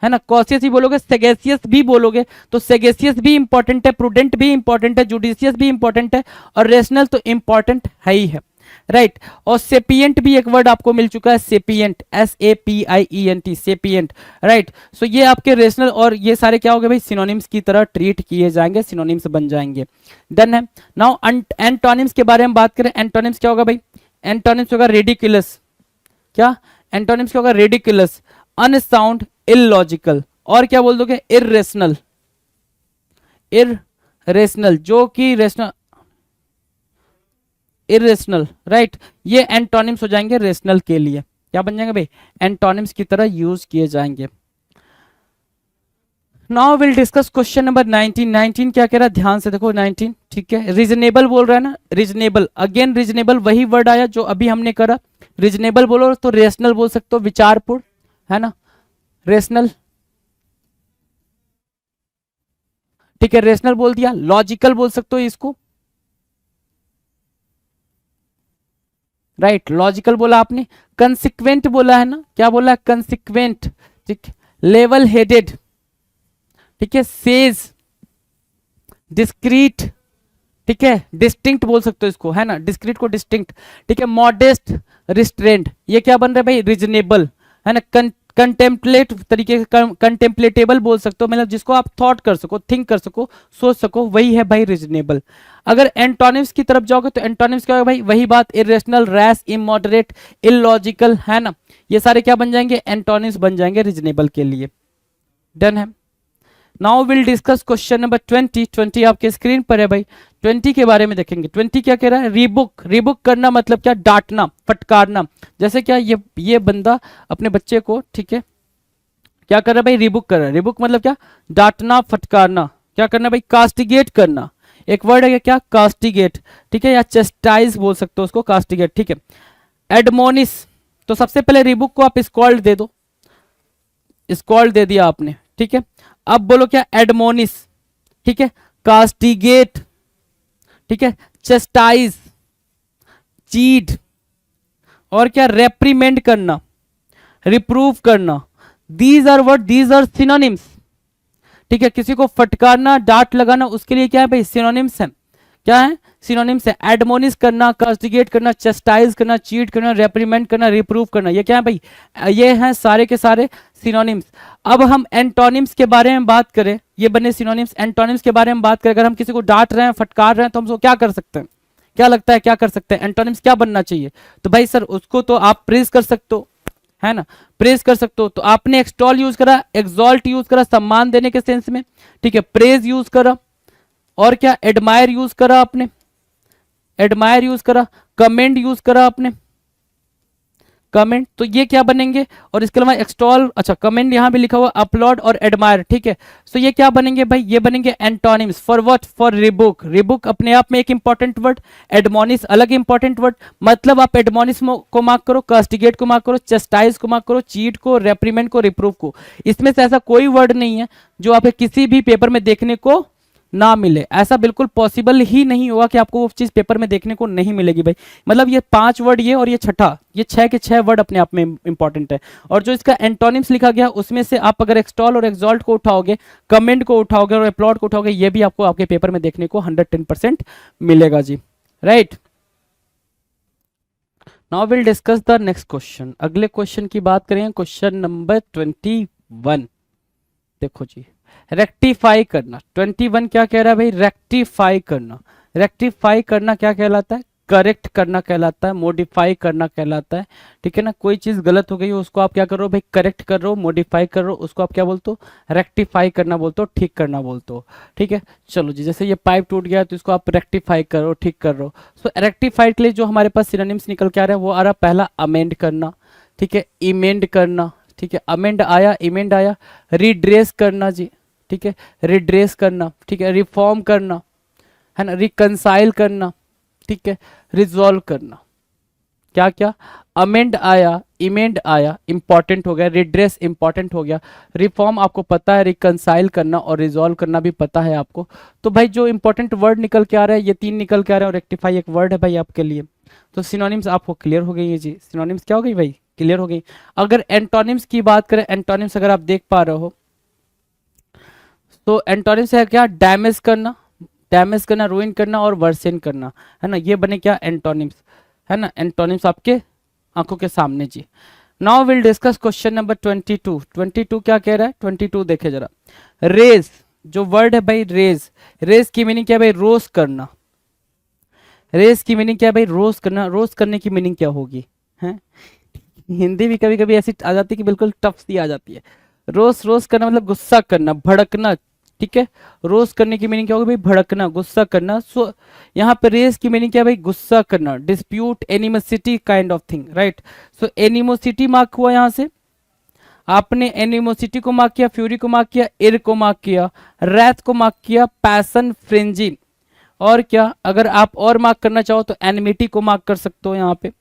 है ना, कॉशियस ही बोलोगे, सेगेसियस भी बोलोगे, तो सेगेसियस भी इंपॉर्टेंट है, प्रूडेंट भी इंपॉर्टेंट है, जुडिशियस भी इंपॉर्टेंट है, और रेशनल तो इंपॉर्टेंट है ही है, राइट। और सेपियंट भी एक वर्ड आपको मिल चुका है, सेपियंट, SAPIENT, सेपियंट, राइट। सो ये आपके रेशनल और ये सारे क्या हो गए भाई, सिनोनिम्स की तरह ट्रीट किए जाएंगे, सिनोनिम्स बन जाएंगे, डन है। नाउ एंटोनिम्स के बारे में बात करें, एंटोनिम्स क्या होगा भाई, एंटोनिम्स होगा रेडिकुलस, क्या, एंटोनिम्स क्या होगा, रेडिकुलस, अनसाउंड, इलॉजिकल, और क्या बोल दोगे, इरेशनल, इरेशनल, जो कि रेशनल, इरेशनल, राइट। ये एंटोनिम्स हो जाएंगे रेशनल के लिए, क्या बन जाएंगे भाई, एंटोनिम्स की तरह यूज किए जाएंगे। Now will discuss question number 19। 19 क्या कह रहा है, ध्यान से देखो 19, ठीक है, रीजनेबल बोल रहा है ना, रीजनेबल, अगेन रीजनेबल वही वर्ड आया जो अभी हमने करा, रीजनेबल बोलो तो रेशनल बोल सकते हो, विचारपूर्ण, है ना, रेशनल, ठीक है, रेशनल बोल दिया, लॉजिकल बोल सकते हो इसको, राइट, लॉजिकल बोला आपने, कंसिक्वेंट बोला है ना, क्या बोला है, कंसिक्वेंट, ठीक, लेवल हेडेड, ठीक है, सेज, डिस्क्रीट, ठीक है, डिस्टिंक्ट बोल सकते हो इसको, है ना, डिस्क्रीट को डिस्टिंक्ट, ठीक है, मॉडेस्ट, रिस्ट्रेंट, ये क्या बन रहा है भाई, रीजनेबल, है ना, कंटेम्पलेट तरीके से, कंटेम्पलेटेबल बोल सकते हो, मतलब जिसको आप थॉट कर सको, थिंक कर सको, सोच सको, वही है भाई रीजनेबल। अगर एंटोनिम्स की तरफ जाओगे तो एंटोनिम्स क्या होगा भाई, वही बात, इरेशनल, रैश, इमॉडरेट, इलॉजिकल, है ना, ये सारे क्या बन जाएंगे, एंटोनिम्स बन जाएंगे रीजनेबल के लिए, डन है। Now will discuss question number 20। 20 आपके स्क्रीन पर है भाई। 20 के बारे में देखेंगे। 20 क्या कह रहा है? रीबुक। रीबुक करना मतलब क्या? डांटना, फटकारना। जैसे क्या ये बंदा अपने बच्चे को, ठीक है, क्या कर रहा है भाई? रीबुक कर रहा है। रीबुक मतलब क्या? डांटना, फटकारना। क्या करना भाई? कास्टिगेट करना। एक वर्ड है क्या? कास्टिगेट, ठीक है, या चेस्टाइज बोल सकते हो उसको, कास्टिगेट, ठीक है। एडमोनिस, तो सबसे पहले रीबुक को आप स्कॉल्ड दे दो, स्कॉल्ड दे दिया आपने, ठीक है। अब बोलो क्या? एडमोनिस, ठीक है, कास्टिगेट, ठीक है, चेस्टाइज, चीट, और क्या? रेप्रीमेंड करना, रिप्रूव करना। These are word, these are synonyms, ठीक है। किसी को फटकारना, डांट लगाना, उसके लिए क्या है भाई? सिनोनिम्स है। क्या है? सिनोनिम्स है। एडमोनिस करना, कास्टिगेट करना, चेस्टाइज करना, चीट करना, रेप्रीमेंड करना, रिप्रूव करना, ये क्या है भाई? ये हैं सारे के सारे सिनोनिम्स। अब हम एंटोनिम्स के बारे में बात करें, ये बने सिनोनिम्स। एंटोनिम्स के बारे में बात करें, अगर हम किसी को डांट रहे हैं, फटकार रहे हैं, तो हम उसको क्या कर सकते हैं? क्या लगता है क्या कर सकते हैं? एंटोनिम्स क्या बनना चाहिए? तो भाई सर उसको तो आप प्रेज कर सकते हो, है ना, प्रेज कर सकते हो। तो आपने एक्सटॉल यूज करा, एक्सॉल्ट यूज करा, सम्मान देने के सेंस में, ठीक है, प्रेज यूज करा, और क्या? एडमायर यूज करा आपने, एडमायर यूज करा, कमेंड यूज करा आपने, कमेंट, तो ये क्या बनेंगे? और इसके अलावा एक्सटॉल, अच्छा कमेंट यहां भी लिखा हुआ, अपलॉड और एडमायर, ठीक है। सो ये क्या बनेंगे भाई? ये बनेंगे antonyms. For what? For Reebok. Reebok अपने आप में एक इंपॉर्टेंट वर्ड, एडमोनिस अलग इंपॉर्टेंट वर्ड। मतलब आप एडमोनिस को मार्क करो, कास्टिगेट को मार्क करो, चेस्टाइज को मार्क करो, चीट को, रेप्रीमेंट को, रिप्रूव को। इसमें से ऐसा कोई वर्ड नहीं है जो आपके किसी भी पेपर में देखने को ना मिले। ऐसा बिल्कुल पॉसिबल ही नहीं होगा कि आपको वो चीज पेपर में देखने को नहीं मिलेगी भाई। मतलब ये 5 वर्ड, ये और ये छठा, ये 6 के 6 वर्ड अपने आप में इंपॉर्टेंट है। और जो इसका एंटोनिम्स लिखा गया उसमें से आप अगर एक्सटॉल और एक्सॉल्ट को उठाओगे, कमेंट को उठाओगे और अपलॉड को उठाओगे, ये भी आपको आपके पेपर में देखने को 110% मिलेगा जी, right. Now will discuss the next question. अगले क्वेश्चन की बात करें, क्वेश्चन नंबर 21। देखो जी, रेक्टिफाई करना। 21 क्या कह रहा है भाई? रेक्टिफाई करना। रेक्टिफाई करना क्या कहलाता है? करेक्ट करना कहलाता है, मॉडिफाई करना कहलाता है, ठीक है ना। कोई चीज गलत हो गई हो उसको आप क्या कर रहे हो भाई? करेक्ट कर रहे हो, मॉडिफाई कर रहे हो, उसको आप क्या बोलते हो? रेक्टिफाई करना बोलते हो, ठीक करना बोलते हो, ठीक है। चलो जी, जैसे ये पाइप टूट गया तो इसको आप रेक्टिफाई करो, ठीक कर रहे हो। सो रेक्टिफाई के लिए जो हमारे पास सिनोनिम्स निकल के आ रहा है वो आ रहा है, पहला अमेंड करना, ठीक है, इमेंड करना, ठीक है, अमेंड आया, इमेंड आया, रिड्रेस करना जी, ठीक है, रिड्रेस करना, ठीक है, रिफॉर्म करना, है ना, रिकंसाइल करना, ठीक है, रिजॉल्व करना। क्या क्या? अमेंड आया, इमेंड आया, इंपॉर्टेंट हो गया, रिड्रेस इंपॉर्टेंट हो गया, रिफॉर्म आपको पता है, रिकंसाइल करना और रिजॉल्व करना भी पता है आपको। तो भाई जो इंपॉर्टेंट वर्ड निकल के आ रहा है ये 3 निकल के आ रहा है, और रेक्टिफाई एक वर्ड है भाई आपके लिए। तो सिनोनिम्स आपको क्लियर हो गई है जी। सिनोनिम्स क्या हो गई भाई? क्लियर हो गई। अगर एंटोनिम्स की बात करें, एंटोनिम्स अगर आप देख पा रहे हो तो एंटोनिम्स है क्या? डैमेज करना, डैमेज करना, रूइन करना और वर्सेन करना, है ना, ये बने क्या? एंटोनिम्स, है ना। एंटोनिम्स आपके आंखों के सामने जी। Now will discuss question number 22। 22 क्या कह रहा है? 22 देखे जरा। रेज, जो वर्ड है भाई रेज, रेज की मीनिंग क्या है भाई? रोज करना। रेज की मीनिंग क्या है भाई? रोज करना। रोज करने की मीनिंग क्या होगी? है हिंदी भी कभी कभी ऐसी आ जाती है कि बिल्कुल टफ सी आ जाती है। रोज, रोज करना मतलब गुस्सा करना, भड़कना, ठीक है। रोज करने की मीनिंग क्या होगी भाई? भड़कना, गुस्सा करना। सो यहाँ पे रेज की मीनिंग क्या है भाई? गुस्सा करना, dispute, animosity kind of thing, right. So animosity mark हुआ यहाँ से, आपने एनिमोसिटी को मार्क किया, फ्यूरी को मार्क किया, इर को मार्क किया, रैथ को मार्क किया, पैसन, फ्रेंजी, और क्या अगर आप और मार्क करना चाहो तो एनमिटी को मार्क कर सकते हो, यहाँ पे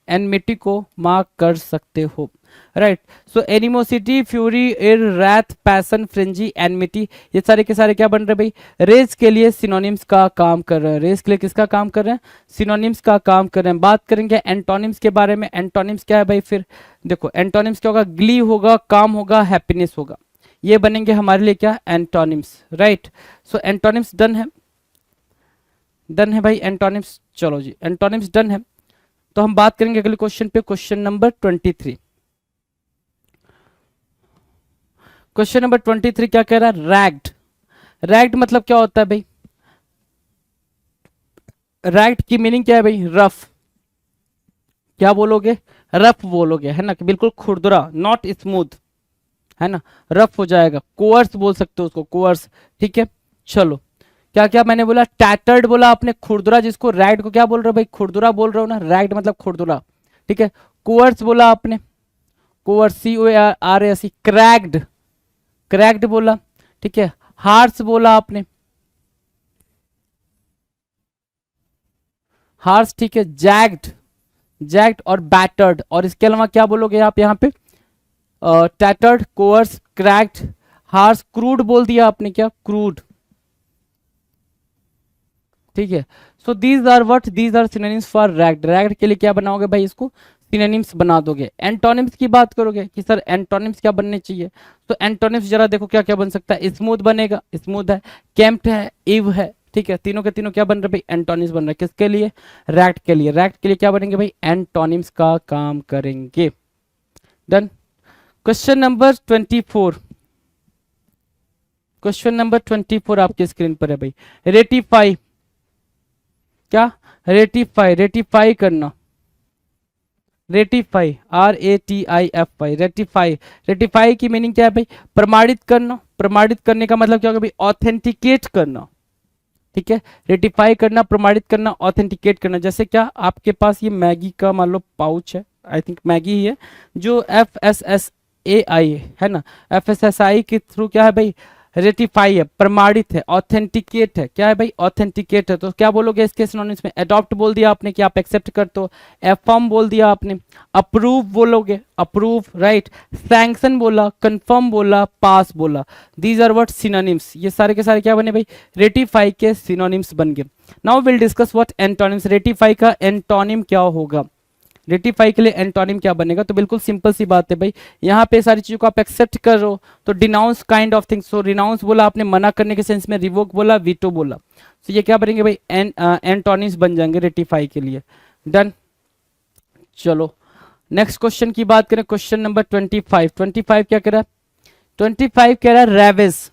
एनमिटी को मार्क कर सकते हो, right. So animosity, fury, ire, wrath, passion, frenzy, enmity, ये सारे के सारे क्या बन रहे हैं भाई? रेज के लिए सिनोनिम्स का काम कर रहे हैं। रेज के लिए किसका काम कर रहे हैं? सिनोनिम्स का काम कर रहे हैं। बात करेंगे एंटोनिम्स के बारे में। एंटोनिम्स क्या है भाई? फिर देखो एंटोनिम्स क्या होगा? ग्ली होगा, काम होगा, हैप्पीनेस होगा, ये बनेंगे हमारे लिए क्या? Antonyms, right. So antonyms done है, डन है भाई एंटोनिम्स। चलो जी, एंटोनिम्स डन है। तो हम बात करेंगे अगले क्वेश्चन पे, क्वेश्चन नंबर 23। क्वेश्चन नंबर 23 क्या कह रहा है? रैग्ड। रैग्ड मतलब क्या होता है भाई? रैग्ड की मीनिंग क्या है भाई? रफ। क्या बोलोगे? रफ बोलोगे, है ना, कि बिल्कुल खुरदुरा, नॉट स्मूथ, है ना, रफ हो जाएगा, कोअर्स बोल सकते हो उसको, कोअर्स, ठीक है। चलो, क्या क्या मैंने बोला, टैटर्ड बोला आपने, खुरदुरा, जिसको रैग्ड को क्या बोल रहे हो भाई, खुरदुरा बोल रहे हो ना, रैग्ड मतलब खुरदुरा, ठीक है। कोअर्स बोला आपने, कोअर्स, COARS, क्रैक्ड, क्रैक्ड बोला, ठीक है। हार्स बोला आपने, हार्स, ठीक है। जैग्ड, जैग्ड और बैटर्ड, और इसके अलावा क्या बोलोगे आप यहाँ पे, tattered, coarse, cracked, harsh, crude बोल दिया आपने, क्या, क्रूड, ठीक है। So these are what, these are synonyms for ragged, ragged के लिए क्या बनाओगे भाई, इसको सिनोनिम्स बना दोगे। एंटोनिम्स की बात करोगे कि सर एंटोनिम्स क्या बनने चाहिए, तो एंटोनिम्स जरा देखो क्या क्या बन सकता है, स्मूथ बनेगा, स्मूथ है, कैम्प्ड है, इव है, ठीक है। तीनों के तीनों क्या बन रहे भाई, एंटोनिम्स बन रहे हैं, किसके लिए, रैग्ड के लिए, रैग्ड के लिए क्या बनेंगे भाई, एंटोनिम्स का काम करेंगे। Done. Question number 24, question number 24 आपके स्क्रीन पर है भाई, रेटिफाई, क्या, रेटिफाई, रेटिफाई करना, रेटिफाई, RATIFY, रेटिफाई, रेटिफाई की मीनिंग क्या है भाई, प्रमाणित करना, प्रमाणित करने का मतलब क्या होगा भाई, ऑथेंटिकेट करना, ठीक है। रेटिफाई करना, प्रमाणित करना, ऑथेंटिकेट करना। जैसे क्या, आपके पास ये मैगी का मान लो पाउच है, आई थिंक मैगी ही है, जो FSSAI है ना, FSSAI के थ्रू क्या है भाई, रेटिफाई है, प्रमाणित है, ऑथेंटिकेट है, क्या है भाई, ऑथेंटिकेट है। तो क्या बोलोगे इसके सिनोनिम्स में, अडॉप्ट बोल दिया आपने कि आप एक्सेप्ट करते हो, अफर्म बोल दिया आपने, अप्रूव बोलोगे, अप्रूव, राइट, सैंक्शन बोला, कंफर्म बोला, पास बोला, दीज आर व्हाट, सिनोनिम्स, ये सारे के सारे क्या बने भाई, रेटिफाई के सिनोनिम्स बन गए। Now will discuss what antonyms, ratify का एंटोनिम क्या होगा, रेटिफाई के लिए एंटोनिम क्या बनेगा, तो बिल्कुल सिंपल सी बात है भाई, यहाँ पे सारी चीजों को आप एक्सेप्ट कर रहे हो तो denounce kind of things, so renounce बोला आपने, मना करने के सेंस में, रिवोक बोला, वीटो बोला, तो ये क्या बनेंगे भाई, एंटोनिम्स बन जाएंगे रेटिफाई के लिए। डन। चलो नेक्स्ट क्वेश्चन की बात करें, क्वेश्चन नंबर 25, 25 क्या कह रहा है, 25 कह रहा है रेविस,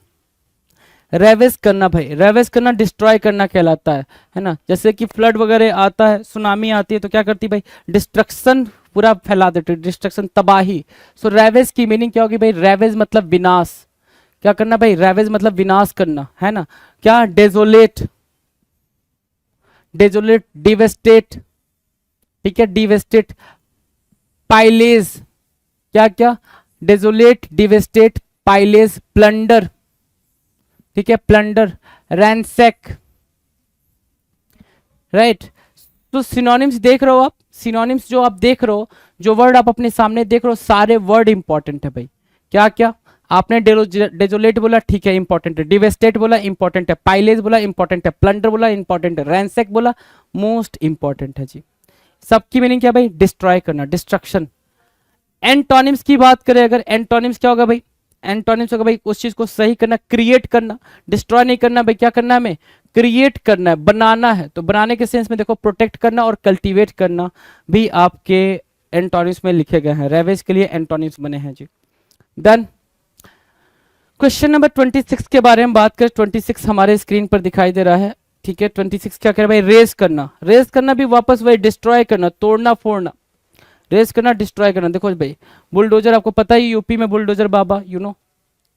रेवेस करना भाई, रेवेस करना डिस्ट्रॉय करना कहलाता है ना। जैसे कि फ्लड वगैरह आता है, सुनामी आती है, तो क्या करती भाई, डिस्ट्रक्शन पूरा फैला देती है, डिस्ट्रक्शन, तबाही। सो रेवेस की मीनिंग क्या होगी भाई, रेवेस मतलब विनाश, क्या करना भाई, रेवेस मतलब विनाश करना, है ना। क्या, डेजोलेट, डेजोलेट, डिवेस्टेट, ठीक है, डिवेस्टेट, पाइलेज, क्या क्या, डेजोलेट, डिवेस्टेट, पाइलेज, प्लंडर, ठीक है, प्लंडर, रैंसैक, राइट। तो सिनोनिम्स देख रहे हो आप, सिनोनिम्स जो आप देख रहे हो, जो वर्ड आप अपने सामने देख रहे हो, सारे वर्ड इंपॉर्टेंट है भाई। क्या क्या, आपने डेजोलेट बोला, ठीक है, इंपॉर्टेंट है, डिवेस्टेट बोला, इंपॉर्टेंट है, पाइलेज बोला, इंपॉर्टेंट है, प्लंडर बोला, इंपॉर्टेंट है, रैंसैक बोला, मोस्ट इंपॉर्टेंट है जी। सबकी मीनिंग क्या भाई, डिस्ट्रॉय करना, डिस्ट्रक्शन। एंटोनिम्स की बात करें अगर, एंटोनिम्स क्या होगा भाई, एंटोनिम्स होगा भाई उस चीज को सही करना, क्रिएट करना, डिस्ट्रॉय नहीं करना भाई, क्या करना है हमें, क्रिएट करना है, बनाना है। तो बनाने के सेंस में देखो, प्रोटेक्ट करना और कल्टीवेट करना भी आपके एंटोनिम्स में लिखे गए हैं, रेवेज के लिए एंटोनिम्स बने हैं जी। डन। क्वेश्चन नंबर 26 के बारे में बात करें, 26 हमारे स्क्रीन पर दिखाई दे रहा है, ठीक है। 26 क्या कह रहा है भाई, रेज करना, रेज करना भी वापस वही, डिस्ट्रॉय करना, तोड़ना फोड़ना, रेस करना, डिस्ट्रॉय करना। देखो भाई, बुलडोजर आपको पता ही, यूपी में बुलडोजर बाबा, यू नो,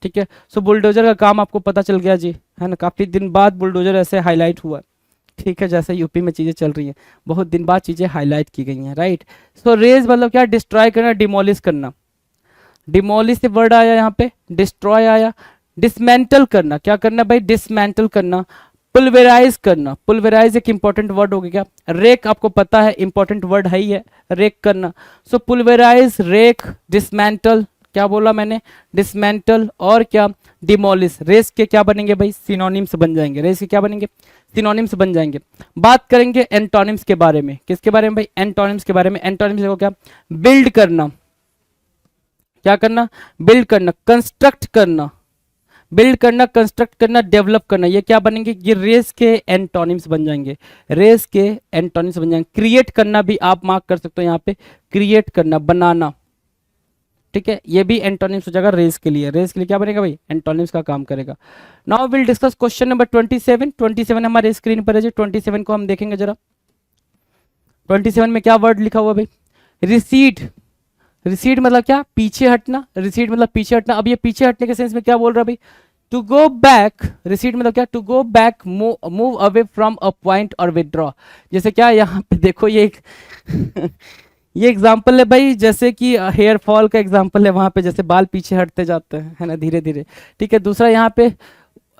ठीक है। सो बुलडोजर का काम आपको पता चल गया जी, है ना, काफी दिन बाद बुलडोजर ऐसे हाईलाइट हुआ, ठीक है, जैसे यूपी में चीजें चल रही हैं, बहुत दिन बाद चीजें हाईलाइट की गई हैं, राइट। सो रेज मतलब क्या, डिस्ट्रॉय करना, डिमोलिश करना, डिमोलिश से वर्ड आया यहाँ पे, डिस्ट्रॉय आया, डिसमेंटल करना, क्या करना भाई, डिसमेंटल करना, पुलवेराइज करना, पुलवेराइज एक इंपॉर्टेंट वर्ड हो गया, रेक आपको पता है इंपॉर्टेंट वर्ड है ही है, रेक करना। सो पुलवेराइज, रेक, डिसमेंटल, क्या बोला मैंने, डिसमेंटल, और क्या, डिमोलिश, रेस के क्या बनेंगे भाई, सिनोनिम्स बन जाएंगे, रेस के क्या बनेंगे, सिनोनिम्स बन जाएंगे। बात करेंगे एंटोनिम्स के बारे में, किसके बारे में भाई, एंटोनिम्स के बारे में। एंटोनिम्स देखो क्या, बिल्ड करना, क्या करना, बिल्ड करना, कंस्ट्रक्ट करना, बिल्ड करना, कंस्ट्रक्ट करना, डेवलप करना, ये क्या बनेंगे, ये रेस के एंटोनिम्स बन जाएंगे, रेस के एंटोनिम्स बन जाएंगे। क्रिएट करना भी आप मार्क कर सकते हो यहाँ पे, क्रिएट करना, बनाना, ठीक है, ये भी एंटोनिम्स हो जाएगा रेस के लिए, रेस के लिए क्या बनेगा भाई, एंटोनिम्स का काम करेगा। Now will discuss question number 27, 27 हमारे स्क्रीन पर है जी, 27 को हम देखेंगे जरा। 27 में क्या वर्ड लिखा हुआ भाई, रिसीड, रिसीड मतलब क्या, पीछे हटना, रिसीड मतलब पीछे हटना। अब ये पीछे हटने के सेंस में क्या बोल रहा है भाई, टू गो बैक, रिसीड मतलब क्या, to go back, move away from a point और विदड्रॉ। जैसे क्या यहाँ पे देखो ये एक ये एग्जाम्पल है भाई, जैसे कि हेयर फॉल का एग्जाम्पल है, वहां पे जैसे बाल पीछे हटते जाते हैं, है ना, धीरे धीरे। ठीक है, दूसरा यहाँ पे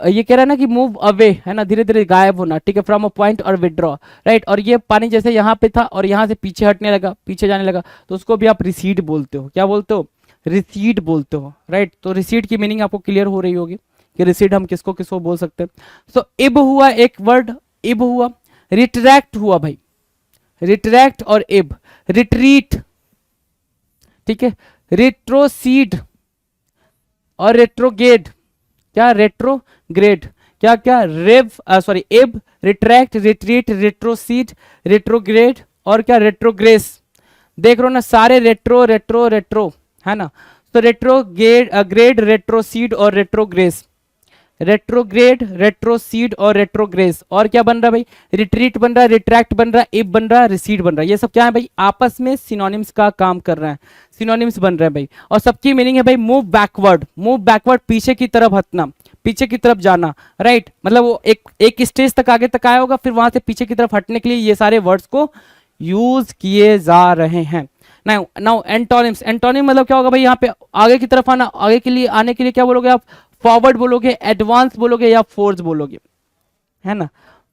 ये कह रहा है ना कि मूव अवे, है ना, धीरे धीरे गायब होना, ठीक है, फ्रॉम अ पॉइंट और विदड्रॉ, राइट। और ये पानी जैसे यहाँ पे था और यहाँ से पीछे हटने लगा, पीछे जाने लगा, तो उसको भी आप रिसीड बोलते हो। क्या बोलते हो, रिसीड बोलते हो, राइट। तो रिसीड की मीनिंग आपको क्लियर हो रही होगी कि रिसीड हम किसको किसको बोल सकते हैं। सो इब हुआ एक वर्ड, इब हुआ। रिट्रैक्ट हुआ भाई, रिट्रैक्ट और इब, रिट्रीट, ठीक है, रेट्रोसीड और रेट्रोगेड, क्या, रेट्रोग्रेड, क्या क्या, रेव सॉरी एब, रिट्रैक्ट, रिट्रीट, रेट्रोसीड, रेट्रोग्रेड और क्या, रेट्रोग्रेस। देख रहे हो ना, सारे रेट्रो रेट्रो रेट्रो, है ना। तो रेट्रोगेड, ग्रेड, रेट्रोसीड और रेट्रोग्रेस, रेट्रोग्रेड, रेट्रोसीड और रेट्रोग्रेस। और क्या बन रहा है भाई, रिट्रीट बन रहा है, रिट्रैक्ट बन रहा है, इब बन रहा है, रिसीड बन रहा है। ये सब क्या है भाई, आपस में सिनोनिम्स का काम कर रहे हैं, सिनोनिम्स बन रहे हैं भाई। और सबकी मीनिंग है भाई मूव बैकवर्ड, मूव बैकवर्ड, पीछे की तरफ हटना, पीछे की तरफ जाना, राइट। मतलब वो एक स्टेज तक आगे तक आया होगा, फिर वहां से पीछे की तरफ हटने के लिए ये सारे वर्ड्स को यूज किए जा रहे हैं। नाउ एंटोनिम्स, एंटोनिम मतलब क्या होगा भाई, यहाँ पे आगे की तरफ आना, आगे के लिए आने के लिए क्या बोलोगे आप, फॉरवर्ड बोलोगे, एडवांस बोलोगे या फोर्स बोलोगे, है ना।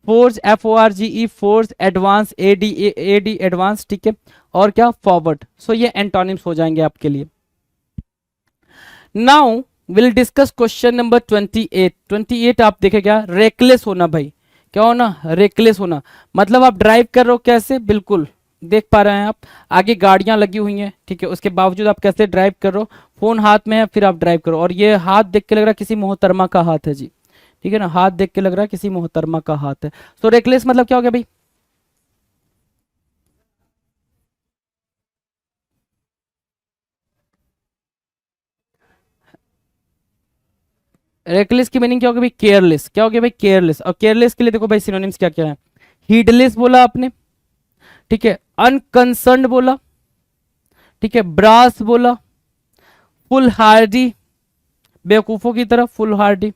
Force, FORGE, force, advance, AD advance, ठीक है, और क्या, फॉरवर्ड। सो ये एंटोनिम्स हो जाएंगे आपके लिए। Now will discuss question number 28। 28 आप देखे क्या, रेकलेस होना भाई, क्या होना, रेकलेस होना। मतलब आप ड्राइव कर रहे हो कैसे, बिल्कुल देख पा रहे हैं आप, आगे गाड़ियां लगी हुई हैं, ठीक है, उसके बावजूद आप कैसे ड्राइव कर रहे हो, फोन हाथ में है, फिर आप ड्राइव करो। और ये हाथ देख के लग रहा है किसी मोहतरमा का हाथ है जी, ठीक है ना, हाथ देख के लग रहा है किसी मोहतरमा का हाथ है। सो रेकलेस मतलब क्या हो गया भाई, रेकलेस की मीनिंग क्या हो गया भाई, केयरलेस। क्या हो गया भाई, केयरलेस। और केयरलेस के लिए देखो भाई सिनोनिम्स क्या क्या है, हीडलेस बोला आपने, ठीक है, अनकंसर्न बोला, ठीक है, ब्रास बोला, फुल हार्डी, बेवकूफों की तरफ, फुल हार्डी,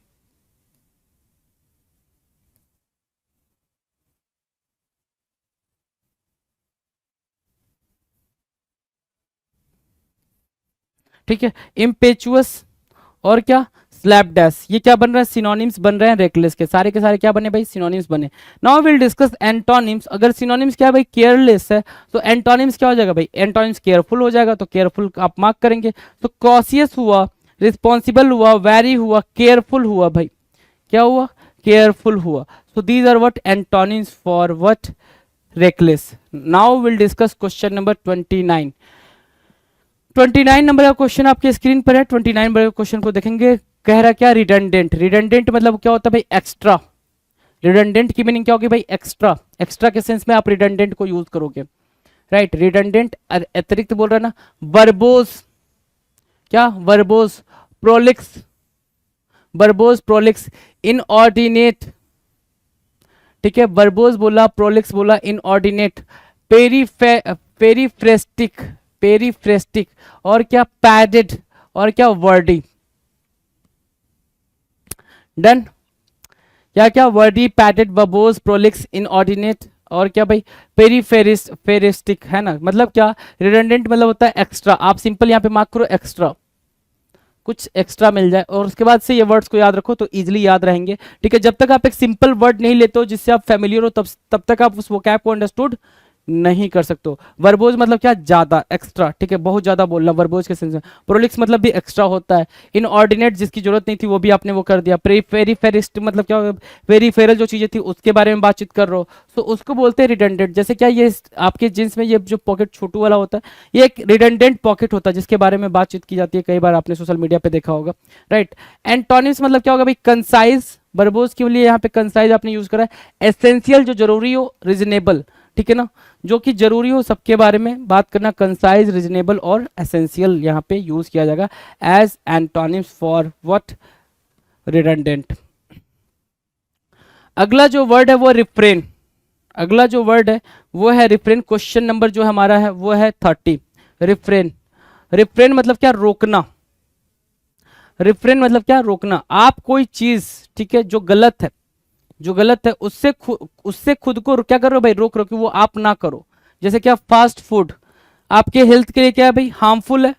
ठीक है, इम्पेचुअस और क्या, स्लैप डैश। ये क्या बन रहा है, सिनोनिम्स बन रहे हैं रेकलेस के सारे क्या बने भाई, सिनोनिम्स बने। Now will discuss antonyms. अगर सिनोनिम्स क्या है भाई, केयरलेस है, तो एंटोनिम्स क्या हो जाएगा भाई, एंटोनिम्स केयरफुल हो जाएगा, तो केयरफुल आप मार्क करेंगे। तो कॉशियस हुआ, रिस्पॉन्सिबल हुआ, वेरी हुआ, केयरफुल हुआ भाई, क्या हुआ, केयरफुल हुआ। So these are what antonyms for what, reckless. Now will discuss question number 29। 29 नंबर का क्वेश्चन आपके स्क्रीन पर है। 29 नंबर के क्वेश्चन को देखेंगे, कह रहा क्या, रिडंडेंट। रिडंडेंट मतलब क्या होता है भाई, एक्स्ट्रा। रिडंडेंट की मीनिंग क्या होगी भाई, एक्स्ट्रा। एक्स्ट्रा के सेंस में आप रिडंडेंट को यूज करोगे, राइट। रिडंडेंट अतिरिक्त बोल रहा है ना। वर्बोज, क्या, verbose, Prolix, verbose, Prolix, inordinate, ठीक है, वर्बोज बोला, प्रोलिक्स बोला, इनऑर्डिनेट, पेरीफ्रेस्टिक, पेरीफ्रेस्टिक और क्या, पैडेड और क्या, वर्डी। डन, क्या क्या, Verde, padded, verbose, Prolix, inordinate और क्या भाई, पेरीफेरिस्टिक, है ना। मतलब क्या, रिडंडेंट मतलब होता है एक्स्ट्रा। आप सिंपल यहाँ पे मार्क करो एक्स्ट्रा, कुछ एक्स्ट्रा मिल जाए, और उसके बाद से ये वर्ड्स को याद रखो तो इजीली याद रहेंगे, ठीक है। जब तक आप एक सिंपल वर्ड नहीं लेते हो जिससे आप फेमिलियर हो, तब तक आप उस वोकैब को अंडरस्टूड नहीं कर सकते हो। वर्बोज मतलब क्या, ज्यादा, एक्स्ट्रा, ठीक है, बहुत ज्यादा बोलना, वर्बोज के सेंस में। प्रोलिक्स मतलब भी एक्स्ट्रा होता है। इनऑर्डिनेट जिसकी जरूरत नहीं थी वो भी आपने वो कर दिया। पेरीफेरिस्ट मतलब क्या, पेरीफेरल जो चीजें थी उसके बारे में बातचीत कर रहे हो, तो उसको बोलते हैं रिडंडेंट। जैसे क्या, ये आपके जींस में ये जो पॉकेट छोटू वाला होता है, ये एक रिडंडेंट पॉकेट होता है जिसके बारे में बातचीत की जाती है, कई बार आपने सोशल मीडिया पे देखा होगा, राइट। एंटोनिम्स मतलब क्या होगा भाई, कंसाइज। वर्बोज के लिए यहाँ पे कंसाइज आपने यूज करा है। एसेंशियल जो जरूरी हो, रीजनेबल, ठीक है ना, जो कि जरूरी हो सबके बारे में बात करना, कंसाइज, रीजनेबल और एसेंशियल यहाँ पे यूज किया जाएगा as antonyms for what, redundant. अगला जो वर्ड है वो रिफ्रेन। अगला जो वर्ड है वो है रिफ्रेन। क्वेश्चन नंबर जो हमारा है वो है 30, रिफ्रेन। रिफ्रेन मतलब क्या, रोकना। रिफ्रेन मतलब क्या, रोकना। आप कोई चीज, ठीक है, जो गलत है, जो गलत है उससे खुद को क्या करो भाई, रोक रहो कि वो आप ना करो। जैसे क्या, फास्ट फूड आपके हेल्थ के लिए क्या है भाई, हार्मफुल है।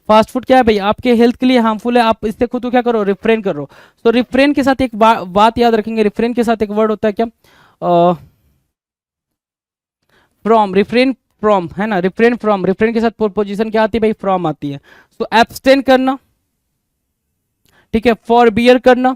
फास्ट फूड क्या है भाई, आपके हेल्थ के लिए हार्मफुल है, आप इससे खुद को क्या करो, रिफ्रेन करो। तो रिफ्रेन के साथ एक बात याद रखेंगे, रिफ्रेन के साथ एक वर्ड होता है क्या, फ्रॉम। रिफ्रेन फ्रॉम है ना, रिफ्रेन फ्रॉम, रिफ्रेन के साथ पोजीशन क्या आती है भाई, फ्रॉम आती है। तो एब्सटेन करना, ठीक है, फॉर बियर करना,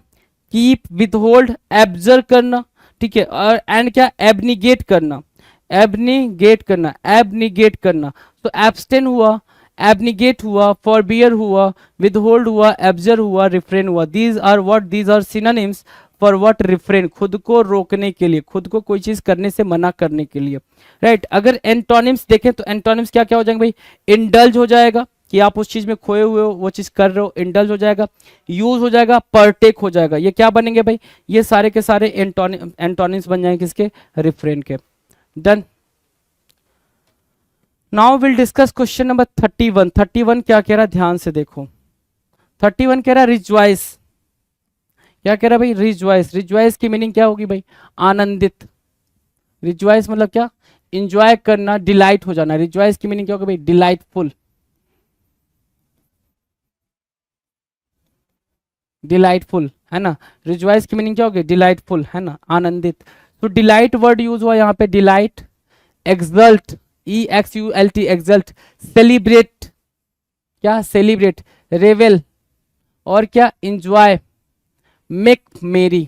कीप, विथहोल्ड, एब्जर्व करना, ठीक है, और एंड क्या, एबनिगेट करना, एबनिगेट करना, एबनिगेट करना। तो एब्सटेन हुआ, एबनिगेट हुआ, फॉरबियर हुआ, विथहोल्ड हुआ, एब्जर्व हुआ, रिफ्रेन हुआ। These are what, these are synonyms for what, refrain, खुद को रोकने के लिए, खुद को कोई चीज करने से मना करने के लिए, राइट। अगर एंटोनिम्स देखें तो एंटोनिम्स क्या क्या हो जाएंगे भाई, इंडल्ज हो जाएगा कि आप उस चीज में खोए हुए हो, वो चीज कर रहे हो, इंडल्ज हो जाएगा। यूज हो जाएगा, परटेक हो जाएगा। ये क्या बनेंगे भाई, ये सारे के सारे एंटोनिम्स बन जाएंगे किसके, रिफ्रेन के। Done. Now will discuss question number 31। 31 क्या कह रहा है, ध्यान से देखो। 31 कह रहा है रिजॉइस। क्या कह रहा है भाई, रिजॉइस। रिजॉइस की मीनिंग क्या होगी भाई, आनंदित। रिजॉइस मतलब क्या, इंजॉय करना, डिलाइट हो जाना। रिजॉइस की मीनिंग क्या होगी भाई, डिलाइटफुल। डिलाइटफुल है ना, रिजॉइस की मीनिंग क्या होगी, डिलाइटफुल है ना, आनंदित। तो डिलाइट वर्ड यूज हुआ यहाँ पे, delight, exalt, EXULT, exalt, celebrate, क्या, सेलिब्रेट, रेवेल, और क्या, इंजॉय, मेक मेरी।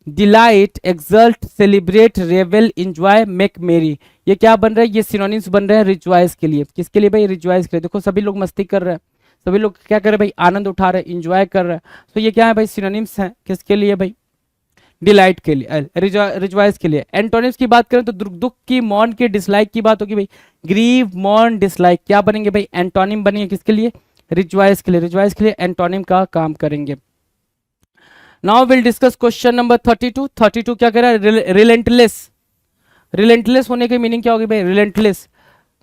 Delight, exalt, celebrate, रेवेल, enjoy, make मेरी, ये क्या बन रहा है, ये सिनोनिम्स बन रहे हैं रिजॉइस के लिए। किसके लिए भाई, रिजॉइस के लिए। देखो सभी लोग मस्ती कर रहे हैं, सभी लोग क्या कर रहे हैं भाई, आनंद उठा रहे हैं, इंजॉय कर रहे हैं। तो ये क्या है भाई, सिनोनिम्स हैं किसके लिए भाई, डिलाइट के लिए, रिजॉइस के लिए। एंटोनिम्स की बात करें तो दुख की, मॉर्न की, डिसलाइक की बात होगी भाई, ग्रीव, मॉर्न, डिसलाइक, क्या बनेंगे भाई, एंटोनिम बनेंगे किसके लिए, रिजॉइस के लिए। रिजॉइस के लिए एंटोनिम का काम करेंगे। Now will discuss question number 32। 32 क्या कह रहा है, रिलेंटलेस। रिलेंटलेस होने की मीनिंग क्या होगी भाई, रिलेंटलेस।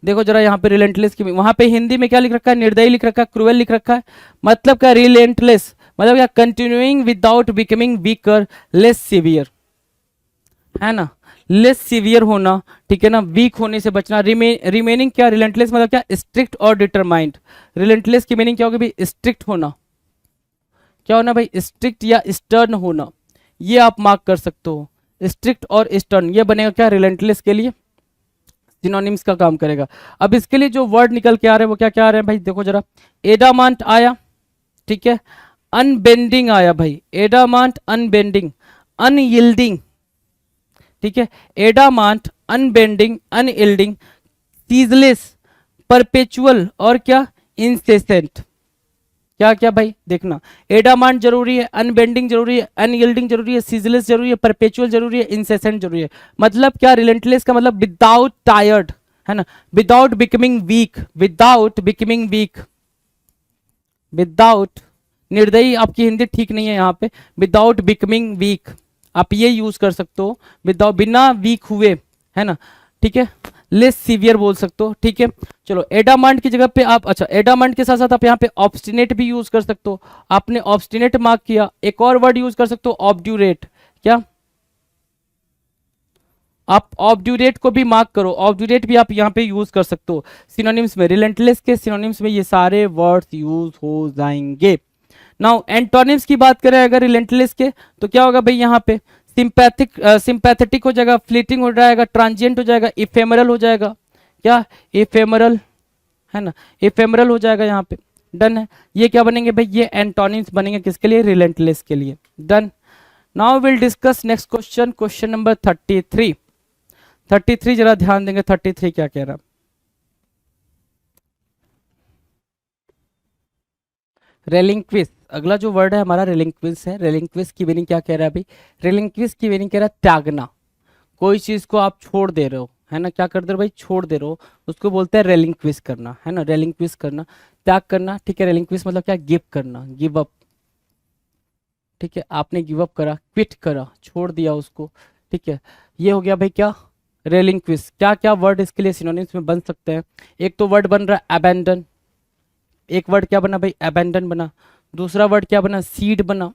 देखो जरा यहाँ पे रिलेंटलेस की, वहां पे हिंदी में क्या लिख रखा है, निर्दयी लिख रखा है, क्रूएल लिख रखा है। मतलब क्या, रिलेंटलेस मतलब क्या, continuing without becoming weaker, less severe, है ना, लेस सीवियर होना, ठीक है ना, वीक होने से बचना। रिमेनिंग क्या, रिलेंटलेस मतलब क्या, स्ट्रिक्ट और डिटरमाइंड। रिलेंटलेस की मीनिंग क्या होगी भाई, स्ट्रिक्ट होना। क्या होना भाई, स्ट्रिक्ट या स्टर्न होना, ये आप मार्क कर सकते हो। स्ट्रिक्ट और स्टर्न ये बनेगा क्या, रिलेंटलेस के लिए सिनोनिम्स का काम करेगा। अब इसके लिए जो वर्ड निकल के आ रहे हैं वो क्या क्या आ रहे हैं भाई, देखो जरा। एडामांट आया, ठीक है, अनबेंडिंग आया भाई, एडामांट, अनबेंडिंग, अनयील्डिंग, ठीक है, एडामांट, अनबेंडिंग, अनयील्डिंग, सीजलेस, परपेचुअल, और क्या, इंसेसेंट। क्या क्या भाई देखना, एडामांट जरूरी है, अनबेंडिंग जरूरी है, अनयील्डिंग जरूरी है, सीजलेस जरूरी है, परपेचुअल जरूरी है, इंसेसेंट जरूरी है। मतलब क्या, रिलेंटलेस का मतलब विदाउट टायर्ड, है ना, without becoming week, without becoming week, without, निर्दयी आपकी हिंदी ठीक नहीं है यहाँ पे, विदाउट बिकमिंग वीक आप ये यूज कर सकते हो, विदाउट, बिना वीक हुए, है ना, ठीक है, लेस सीवियर बोल सकते हो, ठीक है। चलो एडामांट की जगह पे आप, अच्छा एडामांट के साथ साथ आप यहाँ पे ऑब्स्टिनेट भी यूज कर सकते हो। आपने ऑब्स्टिनेट मार्क किया, एक और वर्ड यूज कर सकते हो, ऑब्ड्यूरेट। क्या, आप ऑब्ड्यूरेट को भी मार्क करो, ऑब्ड्यूरेट भी आप यहाँ पे यूज कर सकते हो सिनोनिम्स में। रिलेंटलेस के सिनोनिम्स में ये सारे वर्ड्स यूज हो जाएंगे। नाउ एंटोनिम्स की बात करें अगर रिलेंटलेस के, तो क्या होगा भाई, यहाँ पे सिंपैथेटिक हो जाएगा, फ्लीटिंग हो जाएगा, ट्रांजिएंट हो जाएगा, इफेमरल हो जाएगा। क्या, इफेमरल, है ना, इफेमरल हो जाएगा यहाँ पे। डन है, ये क्या बनेंगे भाई, ये एंटोनिम्स बनेंगे किसके लिए, रिलेंटलेस के लिए। Done. Now will discuss next question, question number 33। 33 जरा ध्यान देंगे, 33 क्या कह रहा, रेलिंक्विस। अगला जो वर्ड है हमारा रेलिंक्विस है। रेलिंक्विस की मीनिंग क्या कह रहा है भाई, रेलिंक्विस की मीनिंग कह रहा है त्यागना। कोई चीज को आप छोड़ दे रहे हो, है ना, क्या कर दे रहे हो भाई, छोड़ दे रहे हो, उसको बोलते हैं रेलिंक्विस करना, है ना, रेलिंक्विस करना, त्याग करना, ठीक है। रेलिंक्विस मतलब क्या, गिव करना, गिव अप, ठीक है, आपने गिव अप करा, क्विट करा, छोड़ दिया उसको, ठीक है। ये हो गया भाई क्या, रेलिंक्विश, क्या क्या वर्ड इसके लिए सिनोनिम्स में बन सकते हैं? एक तो वर्ड बन रहा है अबैंडन, एक वर्ड क्या बना भाई, अबैंडन बना। दूसरा वर्ड क्या बना, सीड बना,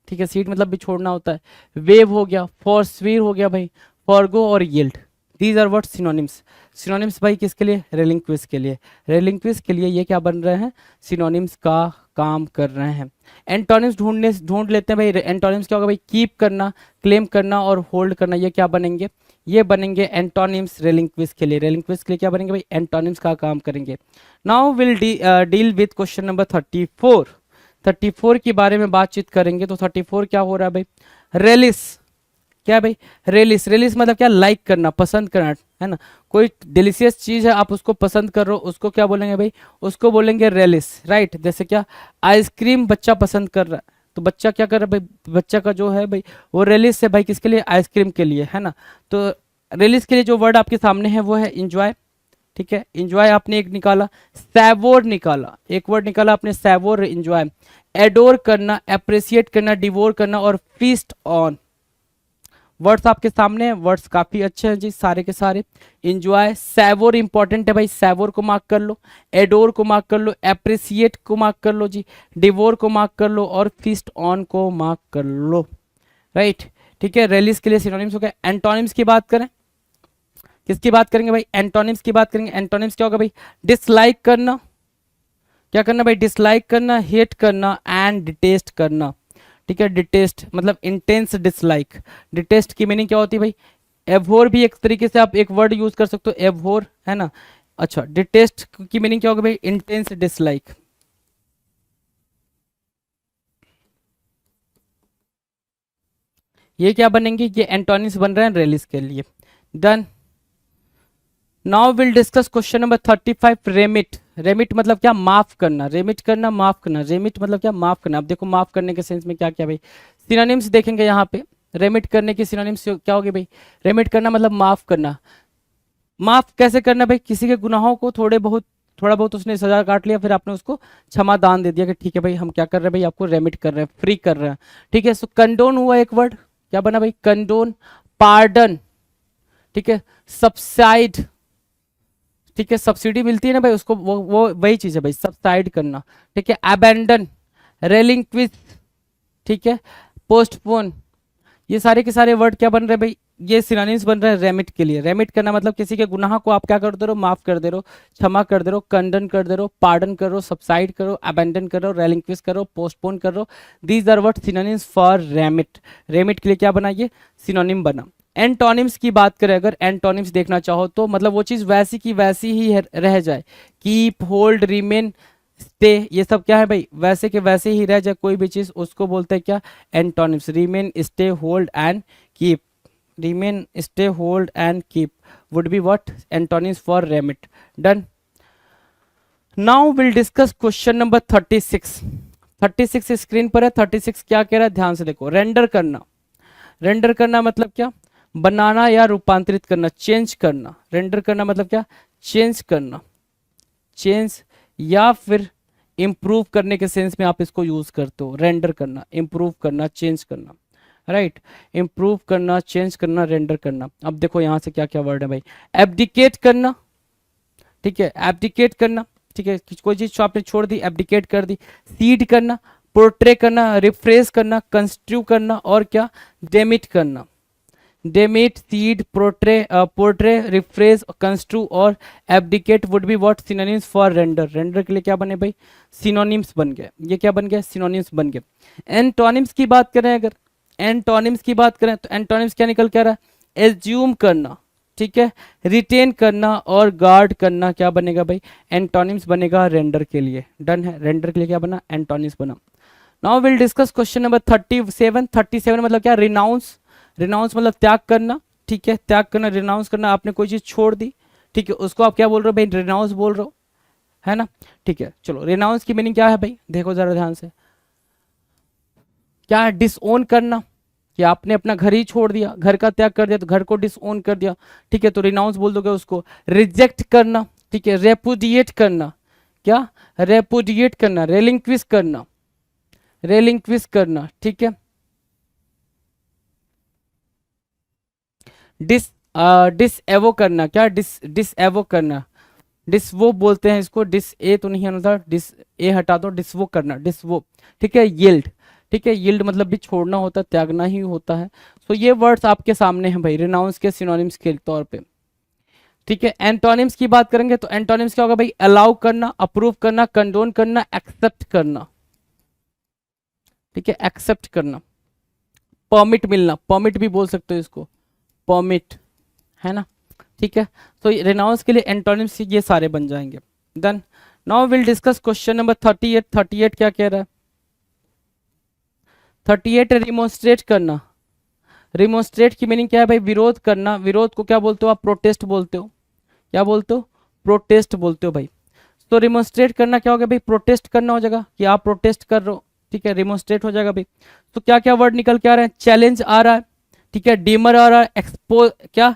ठीक है, सीड मतलब भी छोड़ना होता है। वेव हो गया, फॉरस्वीर हो गया भाई, फॉरगो और yield, these are what synonyms. Synonyms भाई किसके लिए, रेलिंक्विश के लिए। रेलिंक्विश के लिए ये क्या बन रहे हैं, सिनोनिम्स का काम कर रहे हैं। एंटोनिम्स ढूंढ लेते हैं भाई। एंटोनिम्स क्या होगा भाई, कीप करना, क्लेम करना और होल्ड करना, ये क्या बनेंगे, ये बनेंगे एंटोनिम्स रेलिंक्विश के लिए। रेलिंक्विश के लिए क्या बनेंगे भाई, एंटोनिम्स का काम करेंगे। Now will deal with question number 34। 34 के बारे में बातचीत करेंगे। तो 34 क्या हो रहा है भाई, रेलिस, क्या है भाई, रेलिस। रेलिस मतलब क्या, लाइक करना, पसंद करना, है ना। कोई डिलीशियस चीज है, आप उसको पसंद कर रहे हो, उसको क्या बोलेंगे भाई, उसको बोलेंगे रेलिस, राइट। जैसे क्या, आइसक्रीम बच्चा पसंद कर रहा है, तो बच्चा क्या कर रहा है भाई, बच्चा का जो है भाई वो रेलिस है भाई, किसके लिए, आइसक्रीम के लिए, है ना। तो रेलिस के लिए जो वर्ड आपके सामने है वो है इंजॉय, ठीक है। इंजॉय आपने एक निकाला, सैवोर निकाला, एक वर्ड निकाला आपने सैवोर, इंजॉय। एडोर करना, अप्रिसिएट करना, डिवोर करना और फीस्ट ऑन, वर्ड्स आपके सामने हैं। वर्ड्स काफी अच्छे हैं जी सारे के सारे। इंजॉय, सैवोर इंपॉर्टेंट है भाई, सैवोर को मार्क कर लो, एडोर को मार्क कर लो, अप्रिसिएट को मार्क कर लो जी, डिवोर को मार्क कर लो और फीस्ट ऑन को मार्क कर लो, राइट। ठीक है, रेलिस के लिए सिनोनिम्स हो गए। एंटोनिम्स की बात करें, किसकी बात करेंगे भाई, एंटोनिम्स की बात करेंगे। एंटोनिम्स क्या होगा भाई, डिसलाइक करना, क्या करना भाई, डिसलाइक करना, हेट करना एंड डिटेस्ट करना, ठीक है। डिटेस्ट मतलब इंटेंस डिसलाइक। डिटेस्ट की मीनिंग क्या होती है भाई, एवोर भी एक तरीके से आप एक वर्ड यूज कर सकते हो, एवोर, है ना। अच्छा, डिटेस्ट की मीनिंग क्या होगा भाई, इंटेंस डिसलाइक। ये क्या बनेंगे, ये एंटोनिम्स बन रहे हैं रेलिस के लिए। Done. Now will discuss question number 35, remit. Remit मतलब क्या, माफ करना, रेमिट करना, माफ करना। रेमिट मतलब क्या, माफ करना। अब देखो माफ करने के सेंस में क्या क्या भाई, सिनोनिम्स देखेंगे यहाँ पे। रेमिट करने की सिनोनिम्स क्या होगी भाई, रेमिट करना मतलब माफ करना। माफ कैसे करना भाई, किसी के गुनाहों को थोड़ा बहुत उसने सजा काट लिया, फिर आपने उसको क्षमा दान दे दिया कि ठीक है भाई, हम क्या कर रहे हैं भाई, आपको रेमिट कर रहे हैं, फ्री कर रहे हैं, ठीक है। सो कंडोन हुआ एक वर्ड, क्या बना भाई, कंडोन। पार्डन, ठीक है। सबसाइड, ठीक है, सब्सिडी मिलती है ना भाई उसको, वो वही चीज है भाई, सबसाइड करना, ठीक है। अबैंडन, रेलिंक्विश, ठीक है, पोस्टपोन, ये सारे के सारे वर्ड क्या बन रहे हैं भाई, ये सिनोनिम्स बन रहे हैं रेमिट के लिए। रेमिट करना मतलब किसी के गुनाह को आप क्या कर दे रहे हो, माफ कर दे रहे हो, क्षमा कर दे रहे हो, कंडन कर दे रहे हो, पार्डन कर रहे हो, सबसाइड करो, अबैंडन करो, रेलिंक्विश करो, पोस्टपोन करो। These are what synonyms for remit. Remit के लिए क्या बना, ये सिनोनिम बना। एंटोनिम्स की बात करें, अगर एंटोनिम्स देखना चाहो तो मतलब वो चीज वैसी की वैसी ही रह जाए, कीप, होल्ड, रिमेन, स्टे, ये सब क्या है भाई, वैसे के वैसे ही रह जाए कोई भी चीज, उसको बोलते हैं क्या, antonyms. Remain, stay, hold and keep, remain, stay, hold and keep would be what, antonyms for remit. Done. Now will discuss question number 36। 36 screen पर है। 36 क्या कह रहा है, ध्यान से देखो। रेंडर करना, रेंडर करना मतलब क्या, बनाना या रूपांतरित करना, चेंज करना। रेंडर करना मतलब क्या, चेंज करना, चेंज या फिर इंप्रूव करने के सेंस में आप इसको यूज करते हो। रेंडर करना, इंप्रूव करना, चेंज करना, राइट। इंप्रूव करना, चेंज करना, रेंडर करना। अब देखो यहां से क्या क्या वर्ड है भाई, एब्डिकेट करना, ठीक है, एब्डिकेट करना, ठीक है, कोई चीज आपने छोड़ दी, एब्डिकेट कर दी। सीड करना, पोर्ट्रे करना, रिफ्रेश करना, कंस्ट्रू करना और क्या, डेमिट करना। Demit, cede, portray, refresh, construe और abdicate would be what, synonyms for render. Render के लिए क्या बने भाई, सिनोनिम्स बन गए। ये क्या बन गया, सिनोनिम्स बन गए। एंटोनिम्स की बात करें, अगर एंटोनिम्स की बात करें तो एंटोनिम्स क्या निकल के आ रहा है, एज्यूम करना, ठीक है, रिटेन करना और गार्ड करना, क्या बनेगा भाई, एंटोनिम्स बनेगा रेंडर के लिए। डन है, रेंडर के लिए क्या बना, एंटोनिम्स बना। Now will discuss question number 37। 37 मतलब क्या, रिनाउंस। रिनाउंस मतलब त्याग करना, ठीक है, त्याग करना, रिनाउंस करना। आपने कोई चीज छोड़ दी, ठीक है, उसको आप क्या बोल रहे हो भाई, रिनाउंस बोल रहे हो, है ना। ठीक है, चलो रिनाउंस की मीनिंग क्या है भाई, देखो जरा ध्यान से। क्या है, डिसओन करना, कि आपने अपना घर ही छोड़ दिया, घर का त्याग कर दिया, तो घर को डिसओन कर दिया, ठीक है, तो रिनाउंस बोल दोगे उसको। रिजेक्ट करना, ठीक है, रेपुडिएट करना, क्या, रेपुडिएट करना, रेलिंक्विश करना, रेलिंक्विश करना, ठीक है। डिसएवो करना, क्या डिसएवो करना, डिसवो बोलते हैं इसको, डिस ए तो नहीं आना था, डिस ए हटा दो, डिसवो करना, डिसवो, ठीक है। यील्ड, ठीक है, यील्ड मतलब भी छोड़ना होता है, त्यागना ही होता है। सो ये वर्ड्स आपके सामने हैं भाई, रिनाउंस के सिनोनिम्स के तौर पे, ठीक है। एंटोनिम्स की बात करेंगे तो एंटोनिम्स क्या होगा भाई, अलाउ करना, अप्रूव करना, कंडोन करना, एक्सेप्ट करना, ठीक है, एक्सेप्ट करना। परमिट मिलना, परमिट भी बोल सकते हो इसको, परमिट, है ना, ठीक है। तो रेनाउंस के लिए एंटोनिम्स ये सारे बन जाएंगे। Then now will discuss question number 38। 38 क्या कह रहा है, 38 रिमोन्स्ट्रेट करना। रिमोन्स्ट्रेट की मीनिंग क्या है भाई, विरोध करना। विरोध को क्या बोलते हो आप, प्रोटेस्ट बोलते हो, क्या बोलते हो, प्रोटेस्ट बोलते हो भाई। तो रिमोन्स्ट्रेट करना क्या होगा भाई, प्रोटेस्ट करना हो जाएगा, कि आप प्रोटेस्ट कर रहे हो, ठीक है, रिमोन्स्ट्रेट हो जाएगा भाई। तो क्या क्या वर्ड निकल के आ रहे हैं, चैलेंज आ रहा है, ठीक है, डीमर आ रहा है, क्या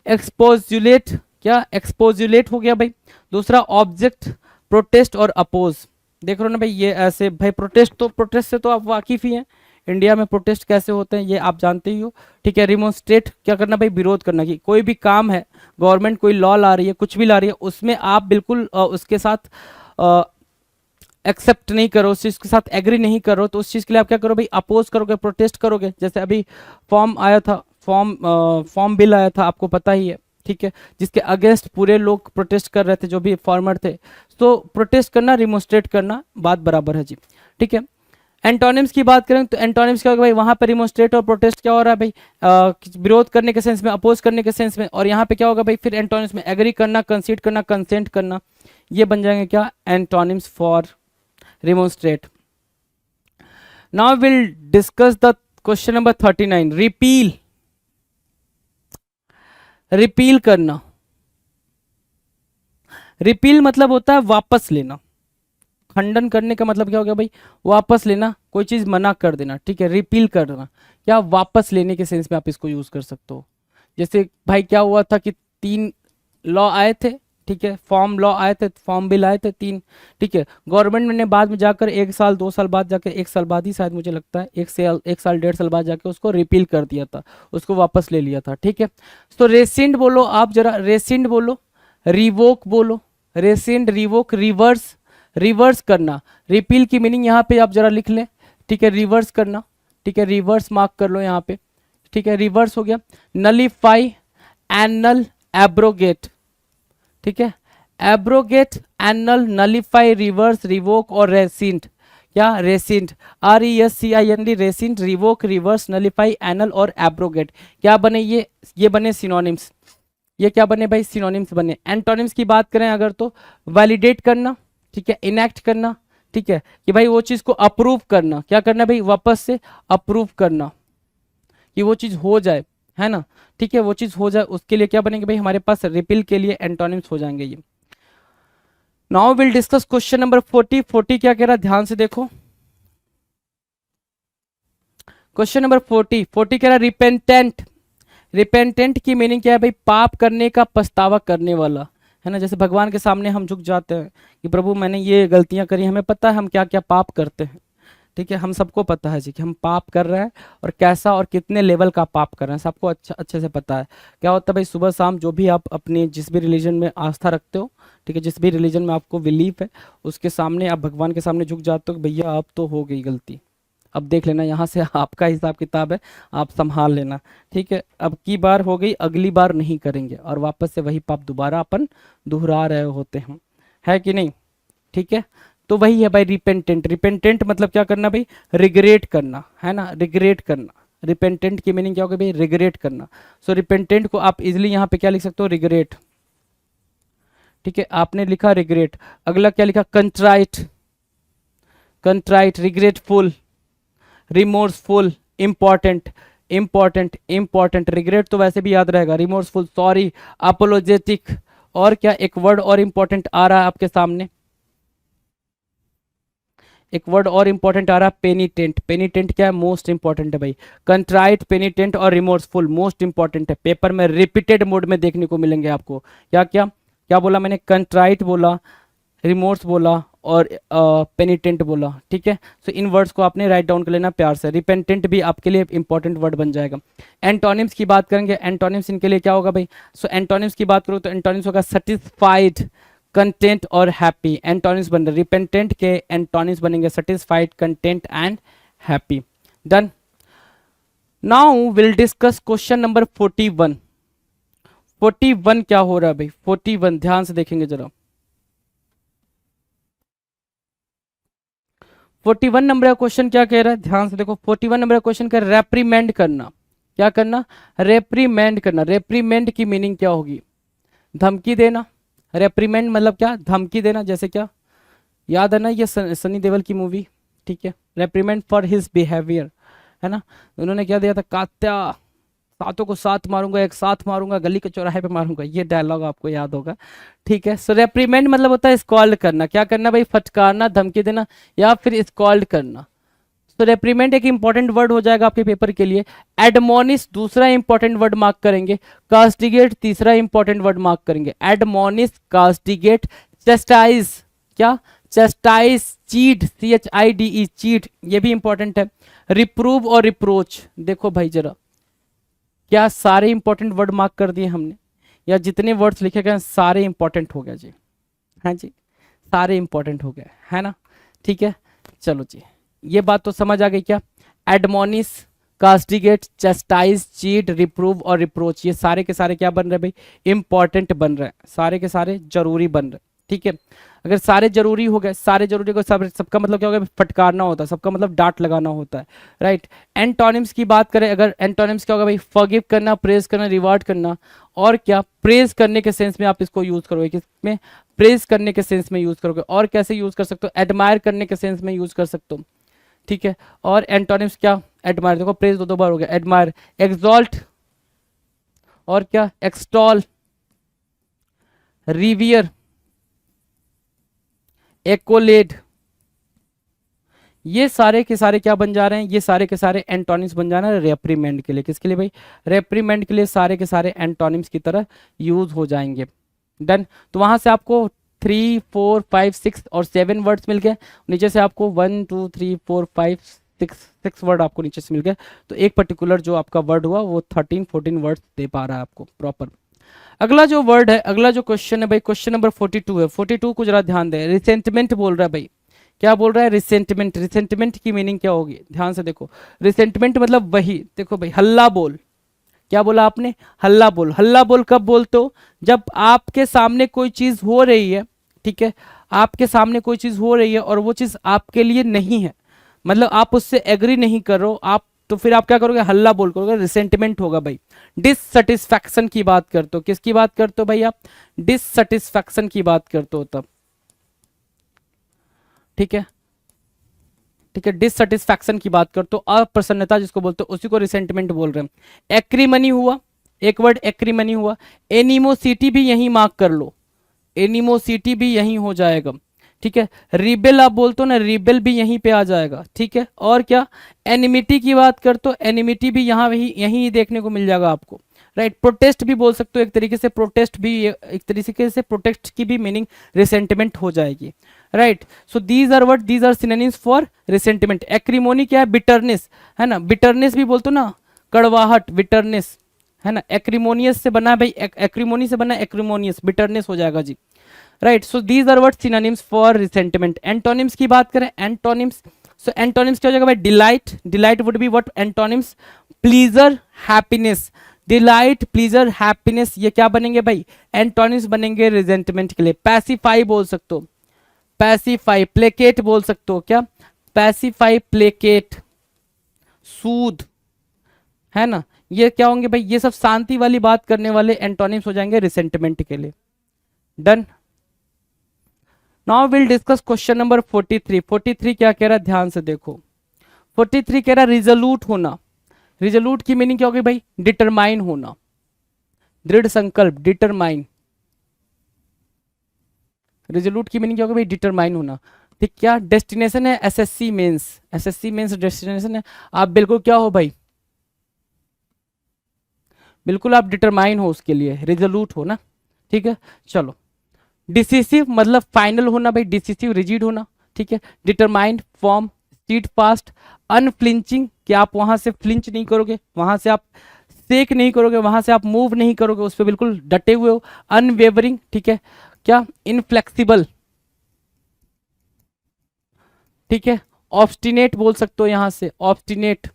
एक्सपोजुलेट, क्या एक्सपोजुलेट हो गया भाई। दूसरा ऑब्जेक्ट, प्रोटेस्ट और अपोज। देख रहे हो ना भाई, ये ऐसे भाई, प्रोटेस्ट तो, प्रोटेस्ट से तो आप वाकिफ ही हैं, इंडिया में प्रोटेस्ट कैसे होते हैं ये आप जानते ही हो, ठीक है। रिमोन्स्ट्रेट क्या करना भाई, विरोध करना, कि कोई भी काम है, गवर्नमेंट कोई लॉ ला रही है, कुछ भी ला रही है, उसमें आप बिल्कुल उसके साथ एक्सेप्ट नहीं करो, उस चीज़ के साथ एग्री नहीं करो, तो उस चीज़ के लिए आप क्या करो भाई, अपोज करोगे, प्रोटेस्ट करोगे। जैसे अभी फॉर्म आया था, फॉर्म बिल आया था, आपको पता ही है, ठीक है, जिसके अगेंस्ट पूरे लोग प्रोटेस्ट कर रहे थे, जो भी फार्मर थे। तो प्रोटेस्ट करना, रिमोन्स्ट्रेट करना, बात बराबर है जी, ठीक है। एंटोनिम्स की बात करें तो एंटोनिम्स क्या होगा भाई, वहां पर रिमोन्स्ट्रेट और प्रोटेस्ट क्या हो रहा है भाई, विरोध करने के सेंस में, अपोज करने के सेंस में, और यहाँ पे क्या होगा भाई, फिर एंटोनिम्स में एग्री करना, कंसीड करना, कंसेंट करना, ये बन जाएंगे क्या, antonyms for remonstrate. Now will discuss the question number 39, repeal. Repeal करना, रिपील मतलब होता है वापस लेना, खंडन करने का मतलब क्या हो गया भाई, वापस लेना, कोई चीज मना कर देना, ठीक है, रिपील करना, या वापस लेने के सेंस में आप इसको यूज कर सकते हो। जैसे भाई क्या हुआ था कि 3 लॉ आए थे, ठीक है, फॉर्म लॉ आए थे, फॉर्म बिल आए थे 3, ठीक है। गवर्नमेंट ने बाद में जाकर 1 साल 2 साल बाद जाकर, 1 साल बाद ही शायद मुझे लगता है, 1 साल 1.5 साल बाद जाकर उसको रिपील कर दिया था, उसको वापस ले लिया था, ठीक है। तो रेसिंड बोलो आप जरा, रेसिंड बोलो, रिवोक बोलो, रेसिंड, रिवोक, रिवर्स, रिवर्स करना। रिपील की मीनिंग यहाँ पे आप जरा लिख लें, ठीक है, रिवर्स करना, ठीक है, रिवर्स मार्क कर लो यहाँ पे, ठीक है, रिवर्स हो गया। नलीफाई, एनल, एब्रोगेट, ठीक है, abrogate, annul, nullify, reverse, revoke और रेसिंट, क्या, rescind, RESCIND, rescind, revoke, reverse, nullify, annul और एब्रोगेट, क्या बने ये बने सिनोनिम्स, ये क्या बने भाई, सिनोनिम्स बने। एंटोनिम्स की बात करें अगर तो वैलिडेट करना, ठीक है, इनैक्ट करना, ठीक है, कि भाई वो चीज को अप्रूव करना, क्या करना भाई, वापस से अप्रूव करना, कि वो चीज हो जाए, है ना, ठीक है, वो चीज हो जाए, उसके लिए क्या बनेंगे भाई, हमारे पास रिपील के लिए एंटोनिम्स हो जाएंगे ये। Now will discuss question number 40। 40 क्या कह रहा है, ध्यान से देखो, क्वेश्चन नंबर 40। 40 कह रहा है रिपेंटेंट। रिपेंटेंट की मीनिंग क्या है भाई, पाप करने का पछतावा करने वाला, है ना। जैसे भगवान के सामने हम झुक जाते हैं कि प्रभु मैंने ये गलतियां करी, हमें पता है हम क्या क्या पाप करते हैं, ठीक है, हम सबको पता है जी कि हम पाप कर रहे हैं, और कैसा और कितने लेवल का पाप कर रहे हैं, सबको अच्छे से पता है। क्या होता है भाई, सुबह शाम जो भी आप अपने जिस भी रिलीजन में आस्था रखते हो, ठीक है, जिस भी रिलीजन में आपको बिलीफ है, उसके सामने आप भगवान के सामने झुक जाते हो कि भैया अब तो हो गई गलती, अब देख लेना, यहाँ से आपका हिसाब किताब है, आप संभाल लेना, ठीक है, अब की बार हो गई, अगली बार नहीं करेंगे, और वापस से वही पाप दोबारा अपन दोहरा रहे होते हैं, है कि नहीं, ठीक है। तो वही है भाई रिपेंटेंट। रिपेंटेंट मतलब क्या करना भाई, रिग्रेट करना, है ना, रिग्रेट करना। रिपेंटेंट की मीनिंग क्या होगी भाई, रिग्रेट करना। सो रिपेंटेंट को आप इजिली यहाँ पे क्या लिख सकते हो, रिग्रेट, ठीक है, आपने लिखा रिग्रेट। अगला क्या लिखा, contrite, contrite, regretful, remorseful, important, important, important, regret तो वैसे भी याद रहेगा, रिमोर्सफुल, सॉरी, अपोलोजेटिक, और क्या एक वर्ड और इंपॉर्टेंट आ रहा है आपके सामने, एक वर्ड और इंपॉर्टेंट आ रहा है, पेनिटेंट। पेनिटेंट क्या है, मोस्ट इंपॉर्टेंट है भाई। कंट्राइट, पेनिटेंट और रिमोर्सफुल मोस्ट इंपॉर्टेंट है, पेपर में रिपीटेड मोड में देखने को मिलेंगे आपको। क्या क्या क्या बोला मैंने, कंट्राइट बोला, रिमोर्स बोला और पेनिटेंट बोला, ठीक है। सो इन वर्ड्स को आपने राइट डाउन कर लेना प्यार से। रिपेंटेंट भी आपके लिए इंपॉर्टेंट वर्ड बन जाएगा। एंटोनिम्स की बात करेंगे, एंटोनिम्स इनके लिए क्या होगा भाई? सो एंटोनिम्स की बात करूँ तो एंटोनिम्स होगा सेटिस्फाइड, कंटेंट और हैप्पी। एंटोनिम्स बन रहे, रिपेंटेंट के एंटोनिम्स बनेंगे satisfied, content and happy. Done. Now will discuss question number 41। 41 क्या हो रहा है भाई? 41 ध्यान से देखेंगे जरा। 41 नंबर का क्वेश्चन क्या कह रहा है? ध्यान से देखो। 41 नंबर का क्वेश्चन कह रहा है रेप्रीमेंड करना। क्या करना? रेप्रीमेंड करना। रेप्रीमेंड की मीनिंग क्या होगी? धमकी देना। रेप्रीमेंड मतलब क्या? धमकी देना। जैसे क्या, याद है ना ये सनी देओल की मूवी, ठीक है, रेप्रीमेंड फॉर हिज बिहेवियर, है ना। उन्होंने क्या दिया था? कात्या सातों को साथ मारूंगा, एक साथ मारूंगा, गली के चौराहे पे मारूंगा, ये डायलॉग आपको याद होगा, ठीक है। सो रेप्रीमेंड मतलब होता है स्कॉल्ड करना। क्या करना भाई? फटकारना, धमकी देना या फिर स्कॉल्ड करना। तो रेप्रीमेंड एक इंपॉर्टेंट वर्ड हो जाएगा आपके पेपर के लिए। एडमोनिश दूसरा इंपॉर्टेंट वर्ड मार्क करेंगे। कास्टिगेट तीसरा इंपॉर्टेंट वर्ड मार्क करेंगे। एडमोनिश, कास्टिगेट, चेस्टाइज, क्या? चेस्टाइज, चीट, CHIDE, चीट, ये भी इंपॉर्टेंट है। रिप्रूव और रिप्रोच, देखो भाई जरा, क्या सारे इंपॉर्टेंट वर्ड मार्क कर दिए हमने, या जितने वर्ड्स लिखे गए सारे इंपॉर्टेंट हो गए जी? हाँ जी, सारे इंपॉर्टेंट हो गए, है ना, ठीक है। चलो जी, ये बात तो समझ आ गई क्या? एडमोनिश, कास्टिगेट, चेस्टाइज, चीट, रिप्रूव और रिप्रोच, ये सारे के सारे क्या बन रहे भाई? इंपॉर्टेंट बन रहे हैं, सारे के सारे जरूरी बन रहे, ठीक है। अगर सारे जरूरी हो गए, सारे जरूरी को सबका मतलब क्या होगा? फटकारना होता है, सबका मतलब डांट लगाना होता है, राइट। एंटोनिम्स की बात करें अगर, एंटोनिम्स क्या होगा भाई? फॉरगिव करना, प्रेज करना, रिवार्ड करना। और क्या? प्रेज करने के सेंस में आप इसको यूज करोगे, किसमें? प्रेज करने के सेंस में यूज करोगे। और कैसे यूज कर सकते हो? एडमायर करने के सेंस में यूज कर सकते हो, ठीक है। और एंटोनिम्स क्या? एडमायर, देखो प्रेज दो बार हो गया, एडमायर, एक्सॉल्ट, और क्या? एक्सटॉल, रिवियर, एक्कोलेड, ये सारे के सारे क्या बन जा रहे हैं? ये सारे के सारे एंटोनिम्स बन जा रहे हैं रेप्रीमेंड के लिए। किसके लिए भाई? रेप्रीमेंड के लिए सारे के सारे एंटोनिम्स की तरह यूज हो जाएंगे। डन। तो वहां से आपको 3, 4, 5, 6 और 7 वर्ड्स मिल गए। नीचे से आपको 1, 2, 3, 4, 5, 6 वर्ड आपको नीचे से मिल गए। तो एक पर्टिकुलर जो आपका वर्ड हुआ वो 13, 14 वर्ड्स दे पा रहा है आपको प्रॉपर। अगला जो वर्ड है, अगला जो क्वेश्चन है भाई, क्वेश्चन नंबर 42 है। 42 को जरा ध्यान दें। रिसेंटमेंट बोल रहा है भाई। क्या बोल रहा है? रिसेंटमेंट। रिसेंटमेंट की मीनिंग क्या होगी? ध्यान से देखो। रिसेंटमेंट मतलब वही, देखो भाई, हल्ला बोल। क्या बोला आपने? हल्ला बोल। हल्ला बोल कब बोलते हो? जब आपके सामने कोई चीज हो रही है, ठीक है, आपके सामने कोई चीज हो रही है और वो चीज आपके लिए नहीं है, मतलब आप उससे एग्री नहीं कर रहे हो आप, तो फिर आप क्या करोगे? हल्ला बोल करोगे, रिसेंटमेंट होगा भाई। डिससेटिस्फैक्शन की बात करते हो, किसकी बात करते हो भाई आप? डिससेटिस्फैक्शन की बात करते हो तब, ठीक है, ठीक है। डिससेटिस्फैक्शन की बात करते हो, अप्रसन्नता जिसको बोलते हो, उसी को रिसेंटमेंट बोल रहे हैं। एक्रीमनी हुआ, एक वर्ड एक्रीमनी हुआ। एनिमोसिटी भी यही मार्क कर लो, एनिमोसिटी भी यहीं हो जाएगा, ठीक है। रिबेल आप बोलते हो ना, रिबेल भी यहीं पे आ जाएगा, ठीक है। और क्या? एनिमिटी की बात करते हो, एनिमिटी भी यहाँ वही यहीं देखने को मिल जाएगा आपको, राइट। प्रोटेस्ट भी बोल सकते हो एक तरीके से, प्रोटेस्ट भी एक तरीके से, प्रोटेस्ट की भी मीनिंग रिसेंटमेंट हो जाएगी, right. So these are what? These are synonyms for resentment. Acrimony क्या है? बिटरनेस, है ना, बिटरनेस भी बोलते हो ना, कड़वाहट, बिटरनेस, है ना। एक्रीमोनियस से बना है भाई, एक्रीमोनी से बना है एक्रीमोनियस, बिटरनेस हो जाएगा जी, right. So these are what? Synonyms for resentment. Antonyms की बात करें, एंटोनिम्स, सो एंटोनिम्स क्या हो जाएगा भाई? Delight, delight would be what? Antonyms. Pleaser, happiness, delight, pleaser, happiness, ये क्या बनेंगे भाई? एंटोनिम्स बनेंगे रिजेंटमेंट के लिए। पैसिफाई बोल सकते हो, पैसिफाई। प्लेकेट बोल सकते हो, क्या? पैसिफाई, प्लेकेट, सूद, है ना। ये क्या होंगे भाई? ये सब शांति वाली बात करने वाले एंटोनिम्स हो जाएंगे रिसेंटमेंट के लिए। Done. Now will discuss question number 43। 43 क्या कह रहा है? ध्यान से देखो। 43 कह रहा है रिजोल्यूट होना। रिजोल्यूट की मीनिंग क्या होगी भाई? डिटरमाइन होना, दृढ़ संकल्प, डिटरमाइन। रिजोल्यूट की मीनिंग क्या होगी भाई? डिटरमाइन होना, ठीक। क्या डेस्टिनेशन है? SSC Mains, SSC Mains destination है। आप बिल्कुल क्या हो भाई? बिल्कुल आप डिटरमाइन हो उसके लिए, रिजोल्यूट हो ना, ठीक है। चलो डिसिसिव मतलब फाइनल होना भाई, डिसिसिव रिजिड होना, ठीक है। Determined, form, stead fast, unflinching कि आप वहां से फ्लिंच नहीं करोगे, वहां से आप सेक नहीं करोगे, वहां से आप मूव नहीं करोगे, उस पर बिल्कुल डटे हुए हो। अनवेवरिंग, ठीक है, क्या इनफ्लेक्सिबल, ठीक है। ऑब्स्टिनेट बोल सकते हो यहां से, ऑब्स्टिनेट,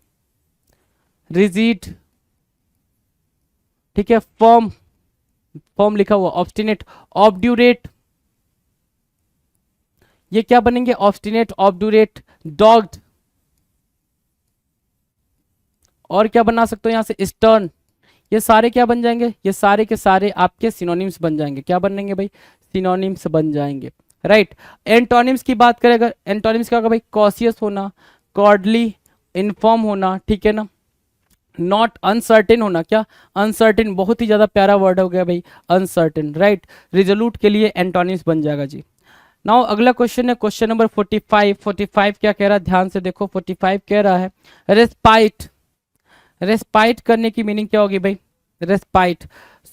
रिजिड, ठीक है। फॉर्म, फॉर्म लिखा हुआ, ऑब्स्टिनेट, ऑब्ड्यूरेट, ये क्या बनेंगे, ऑब्स्टिनेट, ऑब्ड्यूरेट, डॉग्ड, और क्या बना सकते हो यहां से, स्टर्न। ये सारे क्या बन जाएंगे, ये सारे के सारे आपके सिनोनिम्स बन जाएंगे। क्या बनेंगे भाई, सिनोनिम्स बन जाएंगे, राइट। एंटोनिम्स की बात करें अगर, एंटोनिम्स क्या होगा भाई, कॉशियस होना, कॉर्डली, इन्फॉर्म होना, ठीक है ना। नॉट अनसर्टेन होना, क्या अनसर्टेन, बहुत ही ज्यादा प्यारा वर्ड हो गया भाई, अनसर्टेन, राइट। रिजोल्यूट के लिए एंटोनिम्स बन जाएगा जी। नाउ अगला क्वेश्चन है क्वेश्चन नंबर 45। 45 क्या कह रहा है, ध्यान से देखो। 45 कह रहा है रेस्पाइट। रेस्पाइट करने की मीनिंग क्या होगी भाई, रेस्पाइट।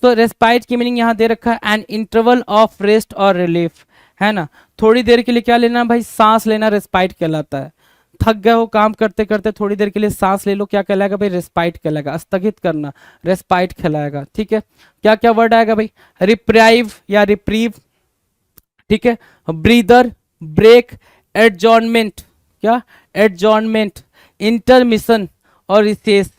तो रेस्पाइट की मीनिंग यहाँ दे रखा है एन इंटरवल ऑफ रेस्ट और रिलीफ, है ना। थोड़ी देर के लिए क्या लेना भाई, सांस लेना, रेस्पाइट कहलाता है। थक गए हो काम करते करते, थोड़ी देर के लिए सांस ले लो, क्या कहलाएगा भाई, रेस्पाइट कहलाएगा। स्थगित करना, रेस्पाइट कहलाएगा, ठीक है। क्या क्या वर्ड आएगा भाई, रिप्राइव या रिप्रीव, ठीक है। ब्रीदर, ब्रेक, एडजॉर्नमेंट, क्या एडजॉर्नमेंट, इंटरमिशन और रिसेस,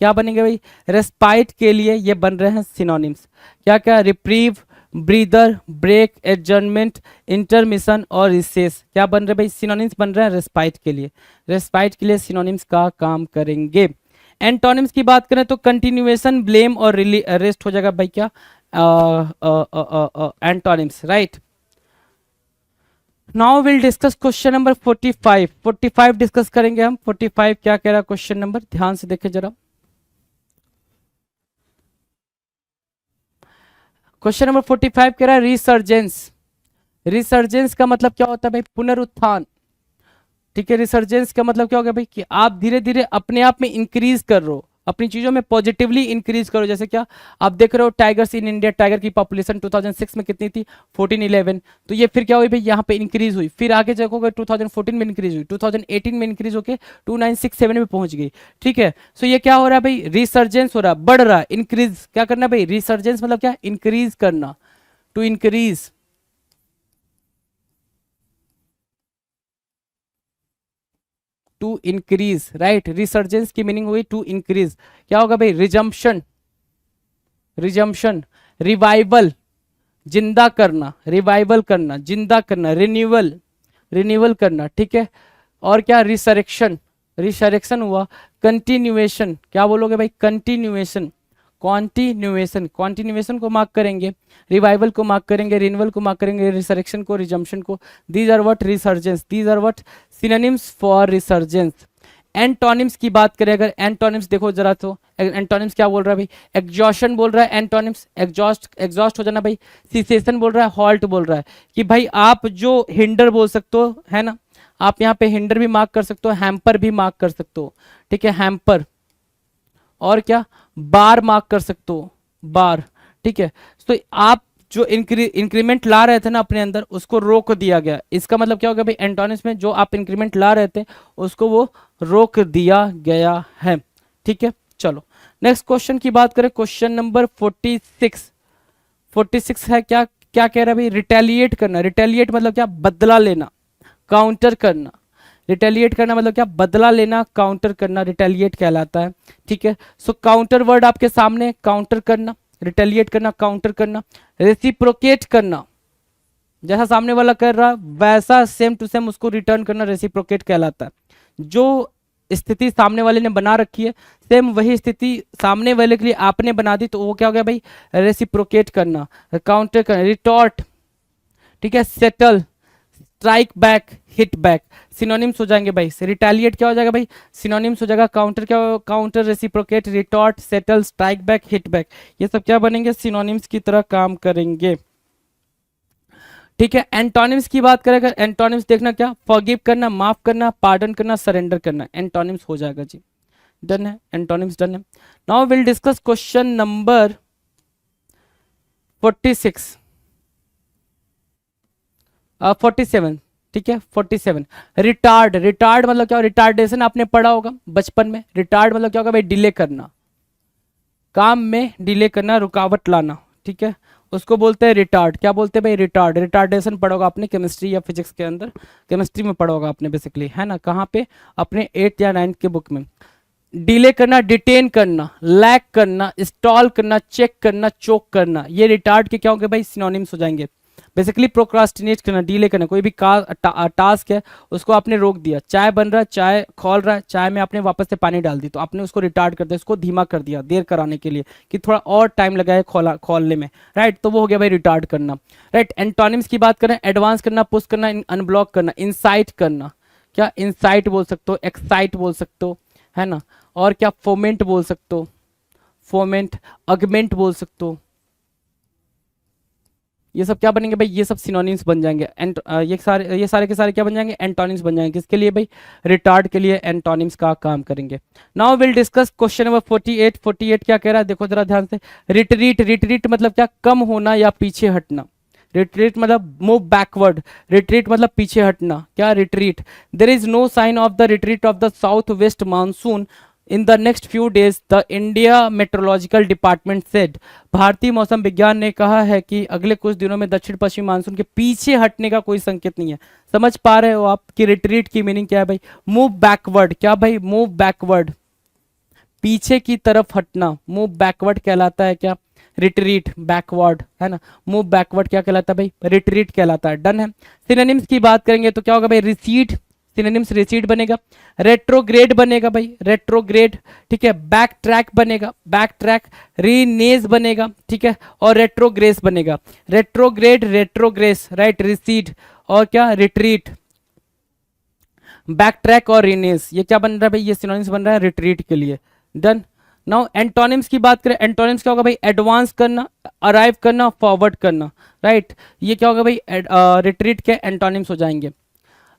क्या बनेंगे भाई, रेस्पाइट के लिए ये बन रहे हैं सिनोनिम्स। क्या क्या, reprieve, breather, break, adjournment, intermission और रिसेस, क्या बन रहे भाई, सिनोनिम्स बन रहे हैं रेस्पाइट के लिए। रेस्पाइट के लिए सिनोनिम्स का काम करेंगे। एंटोनिम्स की बात करें तो कंटिन्यूएशन, ब्लेम और रेस्ट हो जाएगा भाई, क्या antonyms, right. Now will discuss question number 45। 45 discuss करेंगे हम। 45 क्या कह रहा है क्वेश्चन नंबर, ध्यान से देखें जरा। क्वेश्चन नंबर 45 कह रहा है रिसर्जेंस। रिसर्जेंस का मतलब क्या होता है भाई, पुनरुत्थान, ठीक है। रिसर्जेंस का मतलब क्या हो गया भाई, कि आप धीरे धीरे अपने आप में इंक्रीज कर रहे हो, अपनी चीजों में पॉजिटिवली इंक्रीज करो। जैसे क्या आप देख रहे हो, टाइगर्स इन इंडिया, टाइगर की पॉपुलेशन 2006 में कितनी थी, 1411। तो ये फिर क्या हुई भाई, यहाँ पे इंक्रीज हुई, फिर आगे देखोगे 2014 में इंक्रीज हुई, 2018 में इंक्रीज होकर 2967 में पहुंच गई, ठीक है। सो ये क्या हो रहा है भाई, रिसर्जेंस हो रहा है, बढ़ रहा है, इंक्रीज। क्या करना भाई, रिसर्जेंस मतलब क्या, इंक्रीज करना, to increase, to increase, right. Resurgence की मीनिंग हुई टू इंक्रीज। क्या होगा भाई, रिजम्पशन, रिजम्पशन, रिवाइवल, जिंदा करना, रिवाइवल करना, जिंदा करना, रिन्यूअल, रिन्यूअल करना, ठीक है। और क्या, रिसरेक्शन, रिसरेक्शन हुआ। कंटिन्यूएशन, क्या बोलोगे भाई, कंटिन्यूएशन, कॉन्टिन्यूएशन, कॉन्टिन्यूएशन को मार्क करेंगे, रिवाइवल को मार्क करेंगे, रिन्यूअल को मार्क करेंगे, रिसरेक्शन को, रिजम्पशन को। These are what, resurgence, these are what, synonyms for resurgence. Antonyms की बात करें अगर, एंटोनिम्स देखो जरा, तो एंटोनिम्स क्या बोल रहा है भाई, एग्जॉशन बोल रहा है एंटोनिम्स, एग्जॉस्ट, एग्जॉस्ट हो जाना भाई। सीसेशन बोल रहा है, हॉल्ट बोल रहा है, कि भाई आप जो हिंडर बोल सकते हो, है ना। आप यहाँ पे हिंडर भी मार्क कर सकते हो, हैम्पर भी मार्क कर सकते हो, ठीक है, हैम्पर। और क्या, बार मार्क कर सकते हो, बार, ठीक है। तो आप जो इंक्रीमेंट ला रहे थे ना अपने अंदर, उसको रोक दिया गया। इसका मतलब क्या हो गया भाई, एंटोनिम्स में जो आप इंक्रीमेंट ला रहे थे उसको वो रोक दिया गया है, ठीक है। चलो नेक्स्ट क्वेश्चन की बात करें, क्वेश्चन नंबर 46। 46 है क्या, क्या कह रहा है भाई, रिटेलिएट करना। रिटेलिएट मतलब क्या, बदला लेना, काउंटर करना। रिटेलिएट करना मतलब क्या, बदला लेना, काउंटर करना, रिटेलिएट कहलाता है, ठीक है। सो काउंटर वर्ड आपके सामने, काउंटर करना, रिटेलिएट करना, काउंटर करना। रेसिप्रोकेट करना, जैसा सामने वाला कर रहा वैसा सेम टू सेम उसको रिटर्न करना, रेसिप्रोकेट कहलाता है। जो स्थिति सामने वाले ने बना रखी है, सेम वही स्थिति सामने वाले के लिए आपने बना दी, तो वो क्या हो गया भाई, रेसिप्रोकेट करना, काउंटर करना। रिटॉर्ट, ठीक है, settle, strike back, hit back, synonyms हो जाएंगे भाई। रिटेलिएट क्या हो जाएगा भाई, सिनोनिम्स हो जाएगा। काउंटर क्या, counter, reciprocate, retort, settle, strike back, hit back, ये सब क्या बनेंगे, सिनोनिम्स की तरह काम करेंगे, ठीक है। एंटोनिम्स की बात करें अगर, एंटोनिम्स देखना क्या, फॉरगिव करना, माफ करना, पार्डन करना, सरेंडर करना, एंटोनिम्स हो जाएगा जी। डन है, एंटोनिम्स डन है। Now will discuss question number 46। 47, ठीक है 47। रिटार्ड, रिटार्ड मतलब क्या, रिटार्डेशन आपने पढ़ा होगा बचपन में। रिटार्ड मतलब क्या होगा भाई, डिले करना, काम में डिले करना, रुकावट लाना, ठीक है, उसको बोलते हैं रिटार्ड। क्या बोलते हैं भाई, रिटार्ड। रिटार्डेशन पढ़ा होगा आपने केमिस्ट्री या फिजिक्स के अंदर, केमिस्ट्री में पढ़ा होगा आपने बेसिकली, है ना, कहाँ पे, अपने 8th या 9th के बुक में। डिले करना, डिटेन करना, लैग करना, स्टॉल करना, चेक करना, चोक करना, ये रिटार्ड के क्या होंगे भाई, सिनोनिम्स हो जाएंगे। बेसिकली प्रोक्रास्टिनेट करना, डिले करना, कोई भी टास्क है उसको आपने रोक दिया, चाय बन रहा है, चाय खौल रहा है, चाय में आपने वापस से पानी डाल दी, तो आपने उसको रिटार्ड कर दिया, उसको धीमा कर दिया देर कराने के लिए, कि थोड़ा और टाइम लगा है खोलने में, राइट, तो वो हो गया भाई रिटार्ड करना, राइट। एंटोनिम्स की बात करें, एडवांस करना, पुश करना, अनब्लॉक करना, इंसाइट करना, क्या इंसाइट बोल सकते हो, एक्साइट बोल सकते हो, है ना, और क्या फोमेंट बोल सकते हो, फोमेंट, अगमेंट बोल सकते हो, ये सब क्या बनेंगे भाई, ये सब सिनोनिम्स बन जाएंगे। एंड ये सारे के सारे क्या बन जाएंगे, एंटोनिम्स बन जाएंगे। किसके लिए भाई, रिटार्ड के लिए एंटोनिम्स का काम करेंगे। Now will discuss question number 48। 48 क्या कह रहा है, देखो जरा ध्यान से। रिट्रीट, रिट्रीट मतलब क्या, कम होना या पीछे हटना। रिट्रीट मतलब मूव बैकवर्ड, रिट्रीट मतलब पीछे हटना, क्या retreat. There is no sign of the retreat of the south west monsoon in the next few days, the India meteorological department said. भारतीय मौसम विज्ञान ने कहा है कि अगले कुछ दिनों में दक्षिण पश्चिम मानसून के पीछे हटने का कोई संकेत नहीं है। समझ पा रहे हो आप कि रिट्रीट की मीनिंग क्या है भाई, मूव बैकवर्ड। क्या भाई, मूव बैकवर्ड, पीछे की तरफ हटना, मूव बैकवर्ड कहलाता है क्या, रिट्रीट, बैकवर्ड, है ना, मूव बैकवर्ड क्या कहलाता है भाई, रिट्रीट कहलाता है। डन है। सिनोनिम्स की बात करेंगे तो क्या होगा भाई, रिसीड, सिनोनिम्स रिसीड बनेगा। रेट्रोग्रेड बनेगा भाई, रेट्रोग्रेड, ठीक है। बैक ट्रैक बनेगा, बैक ट्रैक। रीनेज बनेगा, ठीक है, और रेट्रोग्रेस बनेगा। रेट्रोग्रेड, रेट्रोग्रेस, राइट, रिसीड, और क्या, रिट्रीट, बैक ट्रैक और रीनेज, ये क्या बन रहा है भाई, ये सिनोनिम्स बन रहा है रिट्रीट के लिए। डन। नाउ एंटोनिम्स की बात करें, एंटोनिम्स क्या होगा भाई, एडवांस करना, अराइव करना, फॉरवर्ड करना, राइट, ये क्या होगा भाई, रिट्रीट के एंटोनिम्स हो जाएंगे।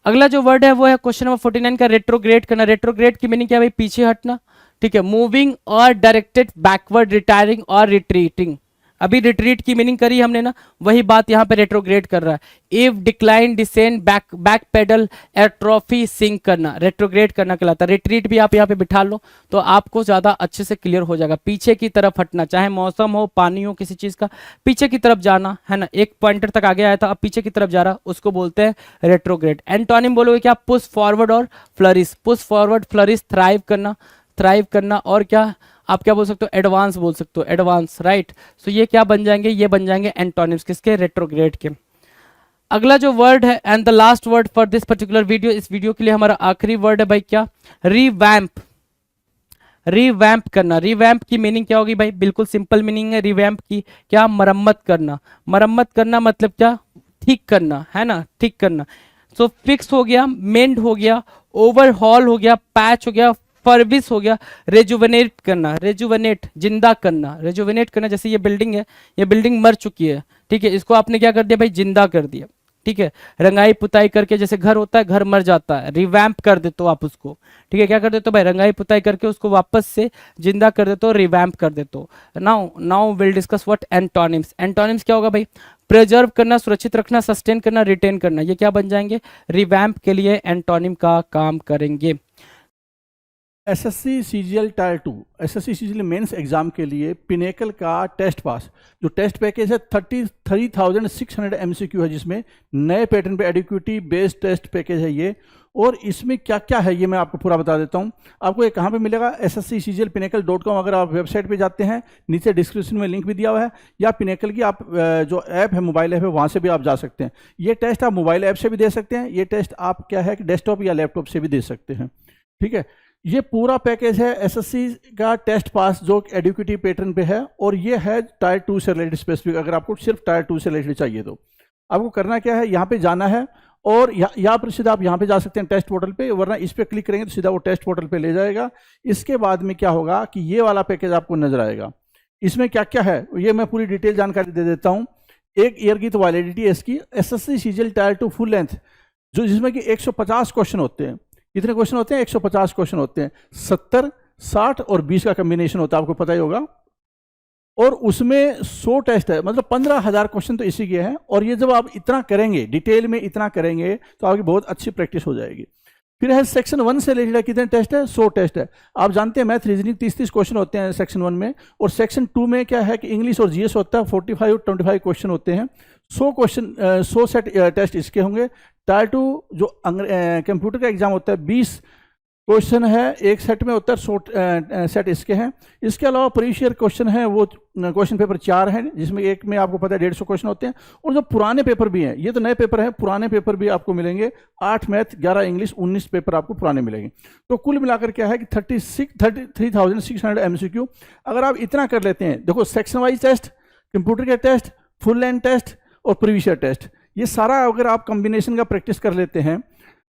अगला जो वर्ड है वो है क्वेश्चन नंबर 49 का, रेट्रोग्रेड करना। रेट्रोग्रेड की मीनिंग क्या है भाई, पीछे हटना, ठीक है, मूविंग और डायरेक्टेड बैकवर्ड, रिटायरिंग और रिट्रीटिंग। अभी रिट्रीट की मीनिंग करी हमने ना, वही बात यहाँ पे रेट्रोग्रेड कर रहा है। If decline, descend, backpedal, atrophy, sink करना, रेट्रोग्रेड करना कहलाता है। रिट्रीट भी आप यहाँ पे बिठा लो तो आपको ज्यादा अच्छे से क्लियर हो जाएगा। पीछे की तरफ हटना, चाहे मौसम हो, पानी हो, किसी चीज का पीछे की तरफ जाना, है ना, एक पॉइंटर तक आगे आया था, अब पीछे की तरफ जा रहा, उसको बोलते हैं रेट्रोग्रेड। एंटोनिम बोलोगे क्या, पुश फॉरवर्ड और flourish. Push forward, flourish, thrive करना, थ्राइव करना, और क्या आप क्या बोल सकते हो, एडवांस बोल सकते हो, एडवांस, राइट। सो ये क्या बन जाएंगे, ये बन जाएंगे एंटोनिम्स, किसके, रेट्रोग्रेड के। अगला जो वर्ड है and the last word for this particular video, इस वीडियो के लिए हमारा आखिरी वर्ड है भाई क्या, रिवैम्प। रिवैम्प करना, रिवैम्प की मीनिंग क्या होगी भाई, बिल्कुल सिंपल मीनिंग है रिवैम्प की, क्या, मरम्मत करना। मरम्मत करना मतलब क्या, ठीक करना, है ना, ठीक करना। सो फिक्स हो गया, मेंड हो गया, ओवरहॉल हो गया, पैच हो गया, फर्विस हो गया। रेजुवेनेट करना, रेजुवेनेट, जिंदा करना, रेजुवेनेट करना, जैसे ये बिल्डिंग है, ये बिल्डिंग मर चुकी है, ठीक है, इसको आपने क्या कर दिया भाई, जिंदा कर दिया, ठीक है। रंगाई पुताई करके, जैसे घर होता है, घर मर जाता है, रिवैम्प कर देते हो आप उसको, ठीक है, क्या कर देते हो भाई, रंगाई पुताई करके उसको वापस से जिंदा कर देते हो, रिवैम्प कर देते हो। Now will discuss what antonyms. Antonyms क्या होगा भाई, प्रिजर्व करना, सुरक्षित रखना, सस्टेन करना, रिटेन करना, ये क्या बन जाएंगे, रिवैम्प के लिए एंटोनिम का काम करेंगे। SSC CGL tier 2, SSC CGL mains exam के लिए पिनेकल का टेस्ट पास, जो टेस्ट पैकेज है 33,600 एमसीक्यू है, जिसमें नए पैटर्न पे एडिक्विटी बेस्ड टेस्ट पैकेज है ये। और इसमें क्या क्या है ये मैं आपको पूरा बता देता हूँ। आपको ये कहाँ पे मिलेगा, ssccglpinnacle.com, अगर आप वेबसाइट पे जाते हैं नीचे डिस्क्रिप्शन में लिंक भी दिया हुआ है, या पिनेकल की आप जो ऐप है, मोबाइल ऐप है, वहाँ से भी आप जा सकते हैं। ये टेस्ट आप मोबाइल ऐप से भी दे सकते हैं, ये टेस्ट आप क्या है कि डेस्कटॉप या लैपटॉप से भी दे सकते हैं, ठीक है। ये पूरा पैकेज है एसएससी का टेस्ट पास, जो एडुकेटिव पैटर्न पे है, और ये है टायर 2 से रिलेटेड स्पेसिफिक। अगर आपको सिर्फ टायर 2 से रिलेटेड चाहिए तो आपको करना क्या है, यहाँ पे जाना है, और यहाँ पर सीधा आप यहाँ पे जा सकते हैं टेस्ट पोर्टल पे, वरना इस पर क्लिक करेंगे तो सीधा वो टेस्ट पोर्टल पे ले जाएगा। इसके बाद में क्या होगा कि ये वाला पैकेज आपको नजर आएगा। इसमें क्या क्या है ये मैं पूरी डिटेल जानकारी दे देता हूँ। 1 ईयर की तो वैलिडिटी है इसकी, SSC CGL tier 2 full length, जो जिसमें कि 150 क्वेश्चन होते हैं। कितने क्वेश्चन होते हैं, 150 क्वेश्चन होते हैं। 70, 60 और 20 का कॉम्बिनेशन होता है, आपको पता ही होगा। और उसमें 100 टेस्ट है, मतलब 15,000 क्वेश्चन तो इसी के हैं। और ये जब आप इतना करेंगे, डिटेल में इतना करेंगे, तो आपकी बहुत अच्छी प्रैक्टिस हो जाएगी। फिर है सेक्शन 1 से रिलेटेड कितने टेस्ट है? 100 टेस्ट है। आप जानते हैं मैथ रीजनिंग 30-30 क्वेश्चन होते हैं सेक्शन 1 में, और सेक्शन 2 में क्या है कि इंग्लिश और जीएस होता है, 45 और 25 क्वेश्चन होते हैं। 100 क्वेश्चन 100 सेट टेस्ट इसके होंगे। टायर 2 जो कंप्यूटर का एग्जाम होता है 20 क्वेश्चन है एक सेट में, होता है 100 सेट इसके हैं। इसके अलावा प्रीवियस ईयर क्वेश्चन है वो क्वेश्चन पेपर 4 हैं, जिसमें एक में आपको पता है 150 क्वेश्चन होते हैं। और जो पुराने पेपर भी हैं, ये तो नए पेपर हैं, पुराने पेपर भी आपको मिलेंगे। 8 मैथ, 11 इंग्लिश, 19 पेपर आपको पुराने मिलेंगे। तो कुल मिलाकर क्या है कि 33,600 MCQ। अगर आप इतना कर लेते हैं, देखो सेक्शन वाइज टेस्ट, कंप्यूटर के टेस्ट, फुल लेंथ टेस्ट और प्रीवियस ईयर टेस्ट, ये सारा अगर आप कॉम्बिनेशन का प्रैक्टिस कर लेते हैं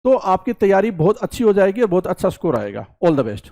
तो आपकी तैयारी बहुत अच्छी हो जाएगी और बहुत अच्छा स्कोर आएगा। All the best.